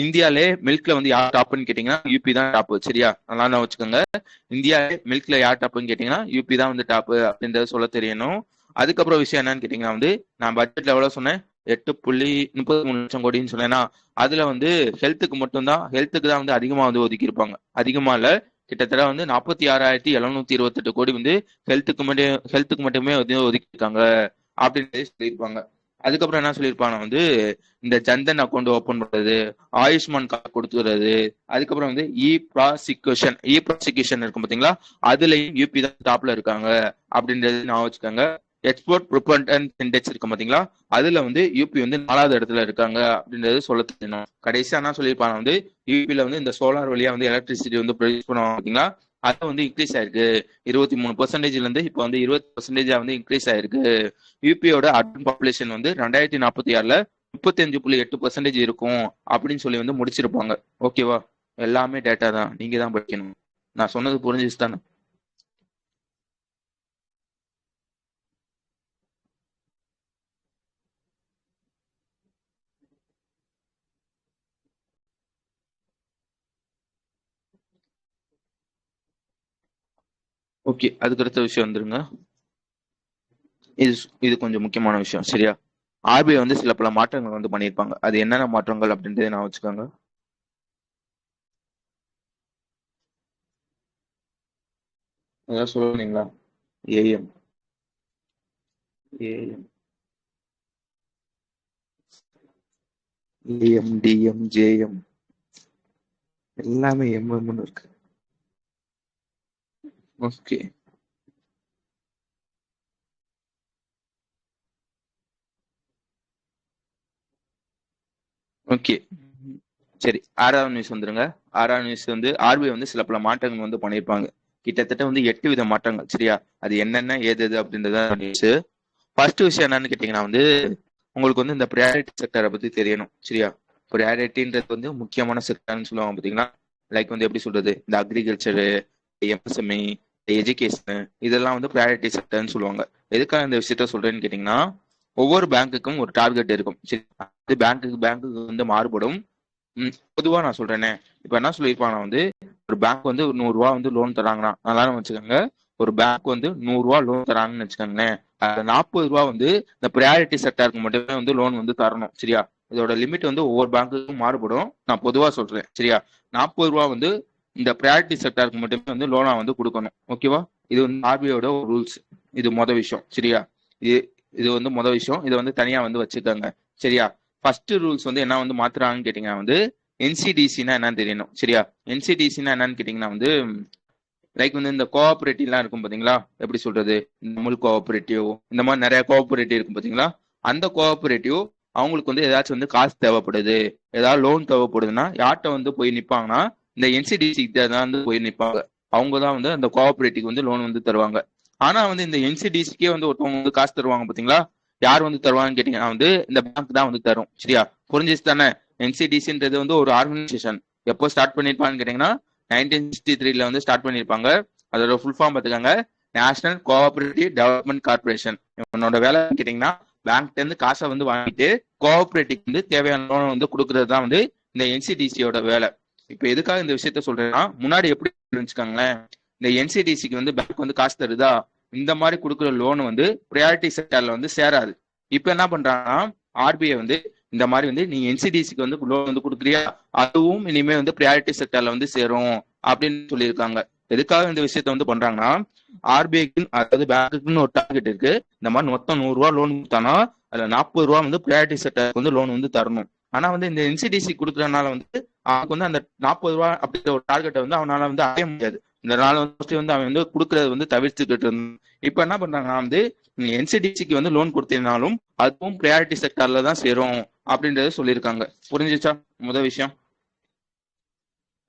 இந்தியாலே மில்க்ல வந்து யார் டாப்னு கேட்டீங்கன்னா யூபி தான் டாப். சரியா? நல்லா தான் வச்சுக்கோங்க. இந்தியாலே மில்க்ல யார் டாப்னு கேட்டீங்கன்னா யூபி தான் வந்து டாப் அப்படின்றத சொல்ல தெரியணும். அதுக்கப்புறம் விஷயம் என்னன்னு கேட்டீங்கன்னா வந்து நான் பட்ஜெட்ல எவ்வளவு சொன்னேன், 8.33 லட்சம் கோடின்னு சொன்னேன்னா அதுல வந்து ஹெல்த்துக்கு மட்டும்தான், ஹெல்த்துக்கு தான் வந்து அதிகமா வந்து ஒதுக்கி இருப்பாங்க. அதிகமா இல்ல, கிட்டத்தட்ட வந்து 46,728 கோடி வந்து ஹெல்த்துக்கு மட்டுமே வந்து ஒதுக்கியிருக்காங்க அப்படின்னு சொல்லியிருப்பாங்க. அதுக்கப்புறம் என்ன சொல்லியிருப்பாங்க வந்து இந்த ஜன்தன் அக்கௌண்ட் ஓபன் பண்றது, ஆயுஷ்மான் கார்டு கொடுத்துறது, அதுக்கப்புறம் வந்து இ ப்ராசிக்யூஷன் இருக்கும் பாத்தீங்களா, அதுலயும் யூபி தான் டாப்ல இருக்காங்க அப்படின்றது நான் வச்சுக்கோங்க. எக்ஸ்போர்ட் ப்ரிப்பரன்ஸ் இண்டெக்ஸ் இருக்கும் பாத்தீங்களா, அதுல வந்து யூபி வந்து 4வது இடத்துல இருக்காங்க அப்படின்றது சொல்ல தெரியணும். கடைசியா என்ன சொல்லியிருப்பாங்க வந்து யூபியில வந்து இந்த சோலார் வழியா வந்து எலக்ட்ரிசிட்டி வந்து ப்ரொடியூஸ் பண்ணுவாங்க பாத்தீங்களா, அது வந்து இன்க்ரீஸ் ஆயிருக்கு. 23% இருந்து இப்போ வந்து 20% வந்து இன்க்ரீஸ் ஆயிருக்கு. யூபியோட அர்பன் பாப்புலேஷன் வந்து 2046ல 35.8% இருக்கும் அப்படின்னு சொல்லி வந்து முடிச்சிருப்பாங்க. ஓகேவா? எல்லாமே டேட்டா தான், நீங்க தான் படிக்கணும். நான் சொன்னது புரிஞ்சுச்சு தானே? ஓகே, அதுக்கு அடுத்த விஷயம் வந்துருங்க. இது இது கொஞ்சம் முக்கியமான விஷயம், சரியா? ஆர்பிஐ வந்து சில பல மாற்றங்கள் வந்து பண்ணியிருப்பாங்க. அது என்னென்ன மாற்றங்கள் அப்படின்றத நான் வச்சுக்கோங்க. ஏதாவது சொல்லுவீங்களா? AM, AM, AM, TM, JM, எல்லாமே எம்எம்னு இருக்கு. ஓகே, ஓகே, சரி. 6வது நியூஸ் வந்துருங்க. 6வது நியூஸ் வந்து ஆர்பிஐ வந்து சில பல மாற்றங்கள் வந்து பண்ணியிருப்பாங்க. கிட்டத்தட்ட வந்து 8 வித மாற்றங்கள், சரியா? அது என்னென்ன ஏது அப்படின்றத நியூஸ். ஃபர்ஸ்ட் விஷயம் என்னன்னு கேட்டீங்கன்னா வந்து உங்களுக்கு வந்து இந்த ப்ரையாரிட்டி செக்டரை பத்தி தெரியணும், சரியா? ப்ரையாரிட்டின்றது வந்து முக்கியமான செக்டர்னு சொல்லுவாங்க பாத்தீங்களா. லைக் வந்து எப்படி சொல்றது, இந்த அக்ரிகல்ச்சரு, எம்எஸ்எம்இ, எஜுகேஷன், இதெல்லாம் வந்து ப்ரையாரிட்டி செக்டர்னு சொல்லுவாங்க. எதுக்காக இந்த விஷயத்த சொல்றேன்னு கேட்டீங்கன்னா, ஒவ்வொரு பேங்க்குக்கும் ஒரு டார்கெட் இருக்கும், சரி? அது பேங்க்குக்கு வந்து மாறுபடும். பொதுவா நான் சொல்றேனே, இப்ப என்ன சொல்லியிருப்பாங்க வந்து ஒரு பேங்க் வந்து 100 ரூபா வந்து லோன் தராங்கன்னா, நல்லா வச்சுக்கோங்க. ஒரு பேங்க் வந்து 100 ரூபா லோன் தராங்கன்னு வச்சுக்கோங்களேன். 40 ரூபா வந்து இந்த ப்ரையாரிட்டி செக்டருக்கு மட்டுமே வந்து லோன் வந்து தரணும், சரியா? இதோட லிமிட் வந்து ஒவ்வொரு பேங்க்குக்கும் மாறுபடும். நான் பொதுவா சொல்றேன், சரியா? 40 ரூபா வந்து இந்த ப்ரையாரிட்டி செக்டருக்கு மட்டுமே வந்து லோனா வந்து கொடுக்கணும். ஓகேவா? இது வந்து ஆர்பிஐயோட ரூல்ஸ். இது மொதல் விஷயம், சரியா? இது இது வந்து மொதல் விஷயம். இதை வந்து தனியா வந்து வச்சுக்கோங்க, சரியா? ஃபர்ஸ்ட் ரூல்ஸ் வந்து என்ன வந்து மாத்துறாங்கன்னு கேட்டீங்கன்னா வந்து என்சிடிசினா என்னன்னு தெரியணும், சரியா? என்சிடிசினா என்னன்னு கேட்டீங்கன்னா வந்து லைக் வந்து இந்த கோஆபரேட்டிவ்லாம் இருக்கும் பாத்தீங்களா, எப்படி சொல்றது, இந்த அமுல் கோஆபரேட்டிவ், இந்த மாதிரி நிறைய கோஆபரேட்டிவ் இருக்கும் பாத்தீங்களா. அந்த கோஆபரேட்டிவ் அவங்களுக்கு வந்து ஏதாச்சும் வந்து காசு தேவைப்படுது, ஏதாவது லோன் தேவைப்படுதுன்னா யார்கிட்ட வந்து போய் நிப்பாங்கன்னா இந்த என்சிடிசி தான் வந்து போய் நிப்பாங்க. அவங்க தான் வந்து அந்த கோஆபரேட்டிவ் வந்து லோன் வந்து தருவாங்க. ஆனா வந்து இந்த என்சிடிசிக்கே வந்து ஒருத்தவங்க வந்து காசு தருவாங்க பாத்தீங்களா, யார் வந்து தருவாங்கன்னு கேட்டீங்கன்னா வந்து இந்த பேங்க் தான் வந்து தரும், சரியா? புரிஞ்சிச்சு தானே? என்சிடிசின்றது வந்து ஒரு ஆர்கனைசேஷன். எப்போ ஸ்டார்ட் பண்ணிருப்பான்னு கேட்டீங்கன்னா 1963ல வந்து ஸ்டார்ட் பண்ணிருப்பாங்க. அதோட ஃபுல் ஃபார்ம் பார்த்துக்காங்க, நேஷனல் கோஆபரேட்டிவ் டெவலப்மெண்ட் கார்பரேஷன். இவனோட வேலை கேட்டீங்கன்னா பேங்க்ல இருந்து காசை வந்து வாங்கிட்டு கோஆபரேட்டிவ் வந்து தேவையான லோன் வந்து கொடுக்கறது தான் வந்து இந்த என்சிடிசியோட வேலை. இப்ப எதுக்காக இந்த விஷயத்த சொல்றேன்னா, முன்னாடி எப்படி இருந்துச்சுக்காங்களேன், இந்த என்சிடிசிக்கு வந்து பேங்க் வந்து காசு தருதா, இந்த மாதிரி கொடுக்குற லோன் வந்து ப்ரையாரிட்டி செக்டர்ல வந்து சேராது. இப்ப என்ன பண்றாங்கன்னா ஆர்பிஐ வந்து இந்த மாதிரி வந்து நீ என்சிடிசிக்கு வந்து லோன் வந்து கொடுக்குறியா, அதுவும் இனிமே வந்து ப்ரையாரிட்டி செக்டர்ல வந்து சேரும் அப்படின்னு சொல்லியிருக்காங்க. எதுக்காக இந்த விஷயத்த வந்து பண்றாங்கன்னா, ஆர்பிஐக்கு அதாவது பேங்க்குன்னு ஒரு டார்கெட் இருக்கு. இந்த மாதிரி மொத்தம் 100 ரூபா லோன் கொடுத்தானா அதுல 40 ரூபா வந்து ப்ரையாரிட்டி செக்டருக்கு வந்து லோன் வந்து தரணும். ஆனா வந்து இந்த என்சிடிசி கொடுக்கறதுனால வந்து அவனுக்கு வந்து அந்த 40 ரூபா அப்படிங்கிற ஒரு டார்கெட்டை வந்து அவனால வந்து அடைய முடியாது. இந்த நாள் வந்து அவன் வந்து கொடுக்கறது வந்து தவிர்த்துக்கிட்டு இருந்தான். இப்ப என்ன பண்றாங்கன்னா வந்து என்சிடிசிக்கு வந்து லோன் கொடுத்திருந்தாலும் அதுவும் ப்ரையாரிட்டி செக்டர்ல தான் சேரும் அப்படின்றத சொல்லியிருக்காங்க. புரிஞ்சிச்சா? முதல் விஷயம்.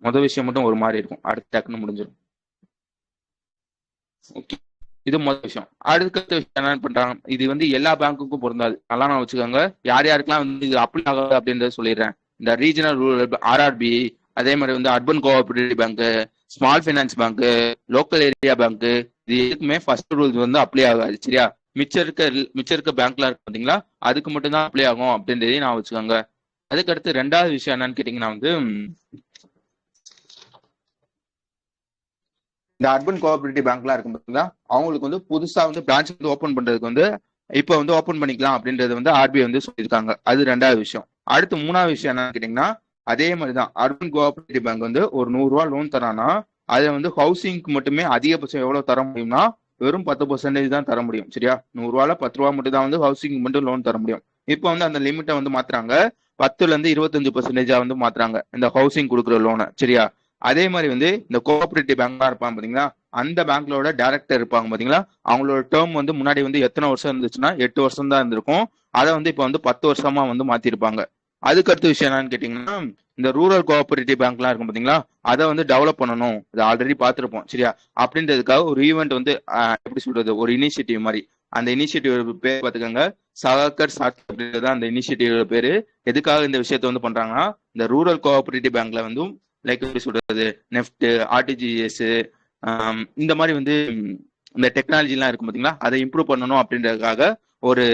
முதல் விஷயம் மட்டும் ஒரு மாதிரி இருக்கும், அடுத்த டக்குன்னு முடிஞ்சிடும். ஓகே, இது முதல் விஷயம். அடுத்த விஷயம் என்ன பண்றாங்க, இது வந்து எல்லா பேங்க்குக்கும் பொருந்தாது, நல்லா நான் வச்சுக்கோங்க. யார் யாருக்கெல்லாம் வந்து இது அப்ளை ஆகாது அப்படின்றத சொல்லிடுறேன். இந்த ரீஜனல் ரூரல் ஆர்ஆர்பி, அதே மாதிரி வந்து urban cooperative bank, small finance bank, local area bank, இது எதுக்குமே ஃபர்ஸ்ட் ரூல் வந்து அப்ளை ஆகாது, சரியா? மிச்சம் இருக்க பேங்க்ல இருக்கு பாத்தீங்களா, அதுக்கு மட்டும் தான் அப்ளை ஆகும் அப்படின்றதையும் நான் வச்சுக்கோங்க. அதுக்கு அடுத்து ரெண்டாவது விஷயம் என்னன்னு கேட்டீங்கன்னா வந்து இந்த அர்பன் கோஆபரேட்டிவ் பேங்க்லாம் இருக்கும் பாத்தீங்களா, அவங்களுக்கு வந்து புதுசா வந்து பிரான்ச் வந்து ஓபன் பண்றதுக்கு வந்து இப்ப வந்து ஓபன் பண்ணிக்கலாம் அப்படின்றது வந்து ஆர்பிஐ வந்து சொல்லியிருக்காங்க. அது ரெண்டாவது விஷயம். அடுத்து மூணாவது விஷயம் என்னன்னு கேட்டீங்கன்னா, அதே மாதிரிதான் அர்பன் கோஆபரேட்டிவ் பேங்க் வந்து ஒரு 100 ரூபா லோன் தரானா அதுல வந்து ஹவுசிங்க்கு மட்டுமே அதிகபட்சம் எவ்வளவு தர முடியும்னா வெறும் 10% தான் தர முடியும். சரியா? 100 ரூபால 10 ரூபா மட்டும் தான் வந்து ஹவுசிங் மட்டும் லோன் தர முடியும். இப்போ வந்து அந்த லிமிட்டை வந்து மாத்துறாங்க. 10ல இருந்து 25% வந்து மாத்துறாங்க இந்த ஹவுசிங் கொடுக்குற லோனை. சரியா? அதே மாதிரி வந்து இந்த கோஆபரேட்டிவ் பேங்க்லாம் இருப்பாங்க பாத்தீங்களா, அந்த பேங்க்லோட டைரக்டர் இருப்பாங்க பாத்தீங்களா, அவங்களோட டேர்ம் வந்து முன்னாடி வந்து எத்தனை வருஷம் இருந்துச்சுன்னா 8 வருஷம் தான் இருந்திருக்கும். அதை வந்து இப்போ வந்து 10 வருஷமா வந்து மாத்திருப்பாங்க. அதுக்கு அடுத்த விஷயம் என்னன்னு கேட்டீங்கன்னா, இந்த ரூரல் கோஆபரேட்டிவ் பேங்க்லாம் இருக்கும் பாத்தீங்களா, அதை வந்து டெவலப் பண்ணணும். இதை ஆல்ரெடி பார்த்துருப்போம். சரியா? அப்படின்றதுக்காக ஒரு ஈவெண்ட் வந்து எப்படி சொல்றது, ஒரு இனிஷியேட்டிவ் மாதிரி. அந்த இனிஷியேட்டிவ் பேர் பார்த்துக்கோங்க, சகாக்கர் சாத்தி அப்படின்றது அந்த இனிஷியேட்டிவ் பேரு. எதுக்காக இந்த விஷயத்த வந்து பண்றாங்கன்னா, இந்த ரூரல் கோஆபரேட்டிவ் பேங்க்ல வந்து லைக் எப்படி சொல்றது, நெஃப்ட், ஆர்டிஜிஎஸ், இந்த மாதிரி வந்து இந்த டெக்னாலஜி எல்லாம் இருக்கும் பாத்தீங்களா, அதை இம்ப்ரூவ் பண்ணணும் அப்படின்றதுக்காக ஒரு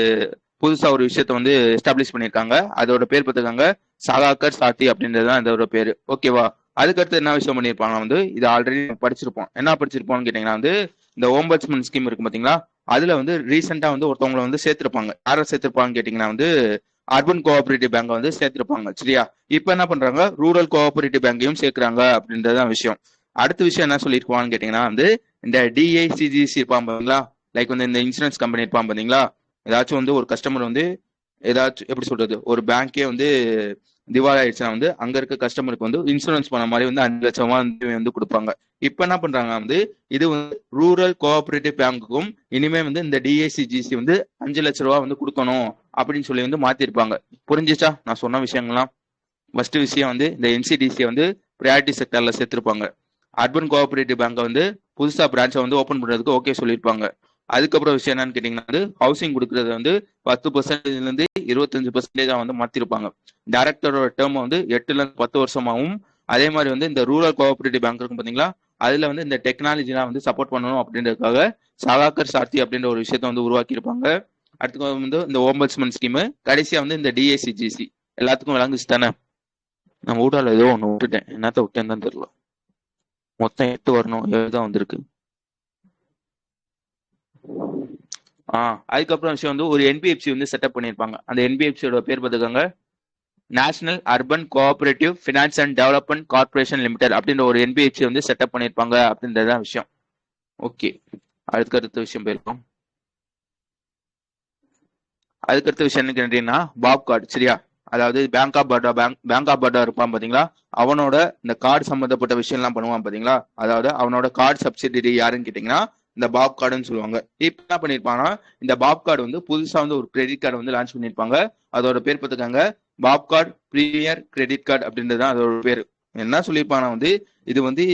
புதுசா ஒரு விஷயத்த வந்து எஸ்டாப்ளிஷ் பண்ணிருக்காங்க. அதோட பேர் பார்த்துக்காங்க சகாக்கர் சாத்தி அப்படின்றது தான் இதோட பேரு. ஓகேவா? அதுக்கடுத்து என்ன விஷயம் பண்ணிருப்பாங்க வந்து, இது ஆல்ரெடி படிச்சிருப்போம். என்ன படிச்சிருப்போம்னு கேட்டீங்கன்னா வந்து, இந்த ஓம்பட்ஸ்மன் ஸ்கீம் இருக்கும் பாத்தீங்களா, அதுல வந்து ரீசெண்டா வந்து ஒருத்தவங்களை வந்து சேர்த்திருப்பாங்க. யாரை சேர்த்திருப்பாங்கன்னு கேட்டீங்கன்னா வந்து அர்பன் கோஆபரேட்டிவ் பேங்க் வந்து சேர்த்திருப்பாங்க. சரியா? இப்ப என்ன பண்றாங்க, ரூரல் கோஆபரேட்டிவ் பேங்கையும் சேர்க்கிறாங்க அப்படின்றதுதான் விஷயம். அடுத்த விஷயம் என்ன சொல்லியிருப்பான்னு கேட்டீங்கன்னா வந்து, இந்த டிஐசிஜிசி இருப்பாங்க பாத்தீங்களா, லைக் வந்து இந்த இன்சூரன்ஸ் கம்பெனி இருப்பாங்க பாத்தீங்களா, ஏதாச்சும் வந்து ஒரு கஸ்டமர் வந்து ஏதாச்சும் எப்படி சொல்றது, ஒரு பேங்கே வந்து திவால் ஆயிடுச்சுன்னா வந்து அங்க இருக்க கஸ்டமருக்கு வந்து இன்சூரன்ஸ் பண்ண மாதிரி வந்து 5 லட்சமா வந்து கொடுப்பாங்க. இப்ப என்ன பண்றாங்க வந்து, இது வந்து ரூரல் கோஆபரேட்டிவ் பேங்குக்கும் இனிமே வந்து இந்த டிஏசிஜிசி வந்து 5 லட்ச ரூபா வந்து கொடுக்கணும் அப்படின்னு சொல்லி வந்து மாத்திருப்பாங்க. புரிஞ்சிச்சா நான் சொன்ன விஷயங்கள்லாம்? ஃபர்ஸ்ட் விஷயம் வந்து இந்த என்சிடிசியை வந்து ப்ரையாரிட்டி செக்டர்ல சேர்த்திருப்பாங்க. அர்பன் கோஆபரேட்டிவ் பேங்கை வந்து புதுசா பிரான்ச்சை வந்து ஓப்பன் பண்றதுக்கு ஓகே சொல்லியிருப்பாங்க. அதுக்கப்புறம் விஷயம் என்னன்னு கேட்டீங்கன்னா வந்து, ஹவுசிங் கொடுக்கறது வந்து 10%ல இருந்து 25% வந்து மாத்திருப்பாங்க. டைரக்டரோட டேர்ம் வந்து 8ல இருந்து 10 வருஷமாவும், அதே மாதிரி வந்து இந்த ரூரல் கோஆபரேட்டிவ் பேங்க் இருக்கும் பாத்தீங்களா, அதுல வந்து இந்த டெக்னாலஜிலாம் வந்து சப்போர்ட் பண்ணணும் அப்படின்றதுக்காக சகாக்கர் சாத்தி அப்படின்ற ஒரு விஷயத்த வந்து உருவாக்கி இருப்பாங்க. அடுத்து வந்து இந்த ஓம்பட்ஸ்மன் ஸ்கீம், கடைசியா வந்து இந்த டிஏசிஜிசி. எல்லாத்துக்கும் விளங்குச்சு தானே? நம்ம ஊடால ஏதோ ஒண்ணு விட்டுட்டேன், என்னத்த விட்டேன்னு தான் தெரியல. மொத்தம் 8 வரணும், 7 தான் வந்திருக்கு. அதுக்கப்புறம் விஷயம் வந்து ஒரு என்பிஎஃப்சி வந்து செட்டப் பண்ணியிருப்பாங்க. அந்த என்பிஎஃப்சியோட பேர் பார்த்துக்கோங்க, national urban cooperative finance and development corporation limited அப்படின்ற ஒரு என்பிஎஃப்சி வந்து செட்டப் பண்ணியிருப்பாங்க அப்படின்றதான் விஷயம். ஓகே, அதுக்கடுத்த விஷயம் போயிருக்கோம். அதுக்கடுத்த விஷயம் என்ன கேட்டீங்கன்னா, பாப் கார்டு. சரியா? அதாவது பேங்க் ஆஃப் பரோடா இருப்பான் பாத்தீங்களா, அவனோட இந்த கார்டு சம்பந்தப்பட்ட விஷயம் எல்லாம் பண்ணுவான் பாத்தீங்களா, அதாவது அவனோட கார்டு சப்சிடரி யாருன்னு கேட்டீங்கன்னா இந்த பாப் கார்டுன்னு சொல்லுவாங்க. இப்ப என்ன பண்ணிருப்பாங்கன்னா, இந்த பாப் கார்டு வந்து புதுசா வந்து ஒரு கிரெடிட் கார்டு வந்து லான்ச் பண்ணிருப்பாங்க. அதோட பேர் பார்த்துக்காங்க, BOB card premier credit card அப்படின்றது அதோட பேரு. என்ன சொல்லியிருப்பாங்கன்னா வந்து, இது வந்து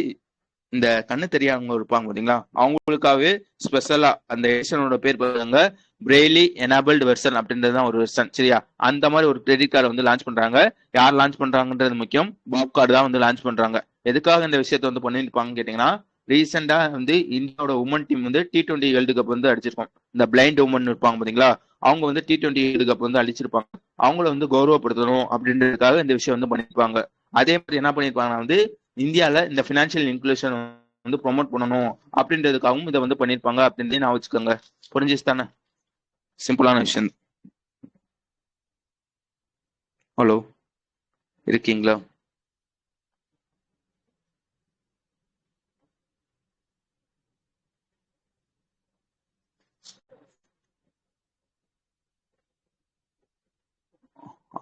இந்த கண்ணு தெரியாதவங்க இருப்பாங்க பாத்தீங்களா, அவங்களுக்காகவே ஸ்பெஷலா அந்த எடிஷனோட பேர் பார்த்தாங்க பிரெய்லி எனபிள்டு வெர்ஷன் அப்படின்றதுதான் ஒரு வெர்ஷன். சரியா? அந்த மாதிரி ஒரு கிரெடிட் கார்டு வந்து லான்ச் பண்றாங்க. யார் லான்ச் பண்றாங்கன்றது முக்கியம், பாப் கார்டு தான் வந்து லான்ச் பண்றாங்க. எதுக்காக இந்த விஷயத்த வந்து பண்ணிருப்பாங்கன்னு கேட்டீங்கன்னா, ரீசெண்டா வந்து இந்தியாவோட உமன் டீம் வந்து T20 வேர்ல்டு கப் வந்து அடிச்சிருக்கோம். இந்த பிளைண்ட் உமன் இருப்பாங்க பாத்தீங்களா, அவங்க வந்து T20 வேர்ல்டு கப் வந்து அடிச்சிருப்பாங்க. அவங்கள வந்து கௌரவப்படுத்தணும் அப்படின்றதுக்காக இந்த விஷயம் வந்து பண்ணிருப்பாங்க. அதே மாதிரி என்ன பண்ணிருப்பாங்கன்னா வந்து, இந்தியால இந்த பினான்சியல் இன்க்ளூஷன் வந்து ப்ரொமோட் பண்ணணும் அப்படின்றதுக்காகவும் இதை வந்து பண்ணிருப்பாங்க அப்படின்னு நான் வச்சுக்கோங்க. புரிஞ்சிச்சு தானே? சிம்பிளான விஷயம். ஹலோ, இருக்கீங்களா?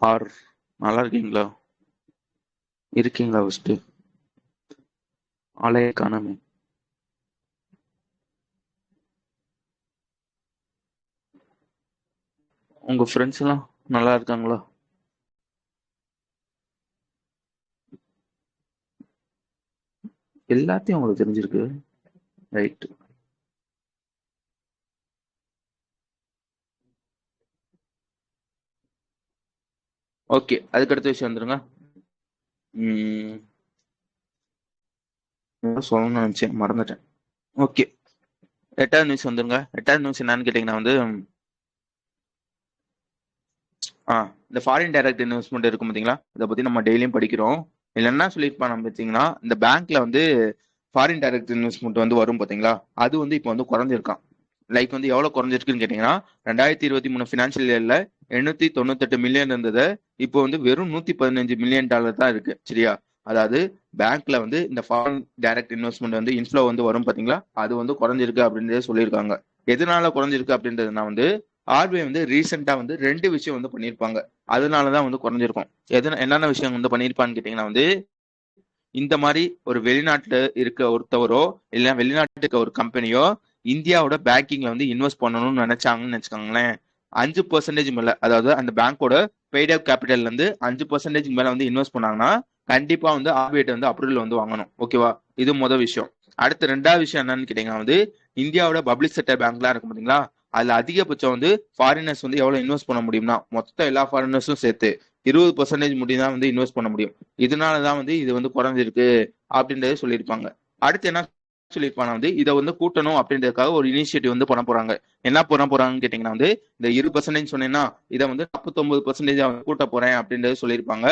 ஆர் நல்லா இருக்கீங்களா? இருக்கீங்களா? ஃபர்ஸ்ட் ஆளே காணாமே. உங்க ஃப்ரெண்ட்ஸ் எல்லாம் நல்லா இருக்காங்களா? எல்லாத்தையும் உங்களுக்கு தெரிஞ்சிருக்கு. ரைட். ஓகே, அதுக்கு அடுத்த விஷயம் வந்துருங்க. சொல்லணும்னு நினைச்சேன், மறந்துட்டேன். ஓகே, 8வது நியூஸ் வந்துருங்க. 8வது நியூஸ் என்னன்னு கேட்டீங்கன்னா வந்து, இந்த ஃபாரின் டைரக்ட் இன்வெஸ்ட்மெண்ட் இருக்கும் பாத்தீங்களா, இதை பத்தி நம்ம டெய்லியும் படிக்கிறோம். இதுல என்ன சொல்லியிருப்பாங்க பாத்தீங்கன்னா, இந்த பேங்க்ல வந்து ஃபாரின் டைரக்ட் இன்வெஸ்ட்மெண்ட் வந்து வரும் பாத்தீங்களா, அது வந்து இப்போ வந்து குறைஞ்சிருக்கான். லைக் வந்து எவ்வளவு குறைஞ்சிருக்குன்னு கேட்டீங்கன்னா, 2023 ஃபினான்ஷியல் இயர்ல 898 மில்லியன் இருந்தது, இப்போ வந்து வெறும் $115 மில்லியன் தான் இருக்கு. சரியா? அதாவது பேங்க்ல வந்து இந்த ஃபாரின் டைரக்ட் இன்வெஸ்ட்மெண்ட் வந்து இன்ஃப்ளோ வந்து வரும் பாத்தீங்களா, அது வந்து குறைஞ்சிருக்கு அப்படின்றத சொல்லியிருக்காங்க. எதனால குறைஞ்சிருக்கு அப்படின்றதுனா வந்து ஆர்பிஐ வந்து ரீசெண்டா வந்து 2 விஷயம் வந்து பண்ணியிருப்பாங்க. அதனாலதான் வந்து குறைஞ்சிருக்கும். என்னென்ன விஷயம் வந்து பண்ணியிருப்பான்னு கேட்டீங்கன்னா வந்து, இந்த மாதிரி ஒரு வெளிநாட்டுல இருக்க ஒருத்தவரோ இல்ல வெளிநாட்டுல இருக்க ஒரு கம்பெனியோ இந்தியாவோட பேங்கிங்ல வந்து இன்வெஸ்ட் பண்ணணும்னு நினைச்சாங்கன்னு வச்சுக்கோங்களேன், 5% மேல, அதாவது அந்த பேங்கோட பெய்ட் அப் கேபிட்டல்ல இருந்து 5% மேல வந்து இன்வெஸ்ட் பண்ணாங்கன்னா கண்டிப்பா வந்து ஆர்பிஐ வந்து அப்ரூவல் வந்து வாங்கணும். ஓகேவா, இது முதல் விஷயம். அடுத்து 2வது விஷயம் என்னன்னு கேட்டீங்கன்னா வந்து, இந்தியாவோட பப்ளிக் செக்டர் பேங்க்லாம் இருக்கும் பாத்தீங்களா, அதுல அதிகபட்சம் வந்து ஃபாரினர்ஸ் வந்து எவ்வளவு இன்வெஸ்ட் பண்ண முடியும்னா, மொத்த எல்லா ஃபாரினர்ஸும் சேர்த்து 20% முடியும் தான் வந்து இன்வெஸ்ட் பண்ண முடியும். இதனாலதான் வந்து இது வந்து குறைஞ்சிருக்கு அப்படின்றத சொல்லியிருப்பாங்க. அடுத்து என்ன சொல்லியிருப்பாங்க வந்து, இதை வந்து கூட்டணும் அப்படின்றதுக்காக ஒரு இனிஷியேட்டிவ் வந்து பண்ண போறாங்க. என்ன பண்ண போறாங்கன்னு கேட்டீங்கன்னா வந்து, இந்த 20% சொன்னீங்கன்னா இதை வந்து 49% கூட்ட போறேன் அப்படின்றத சொல்லியிருப்பாங்க.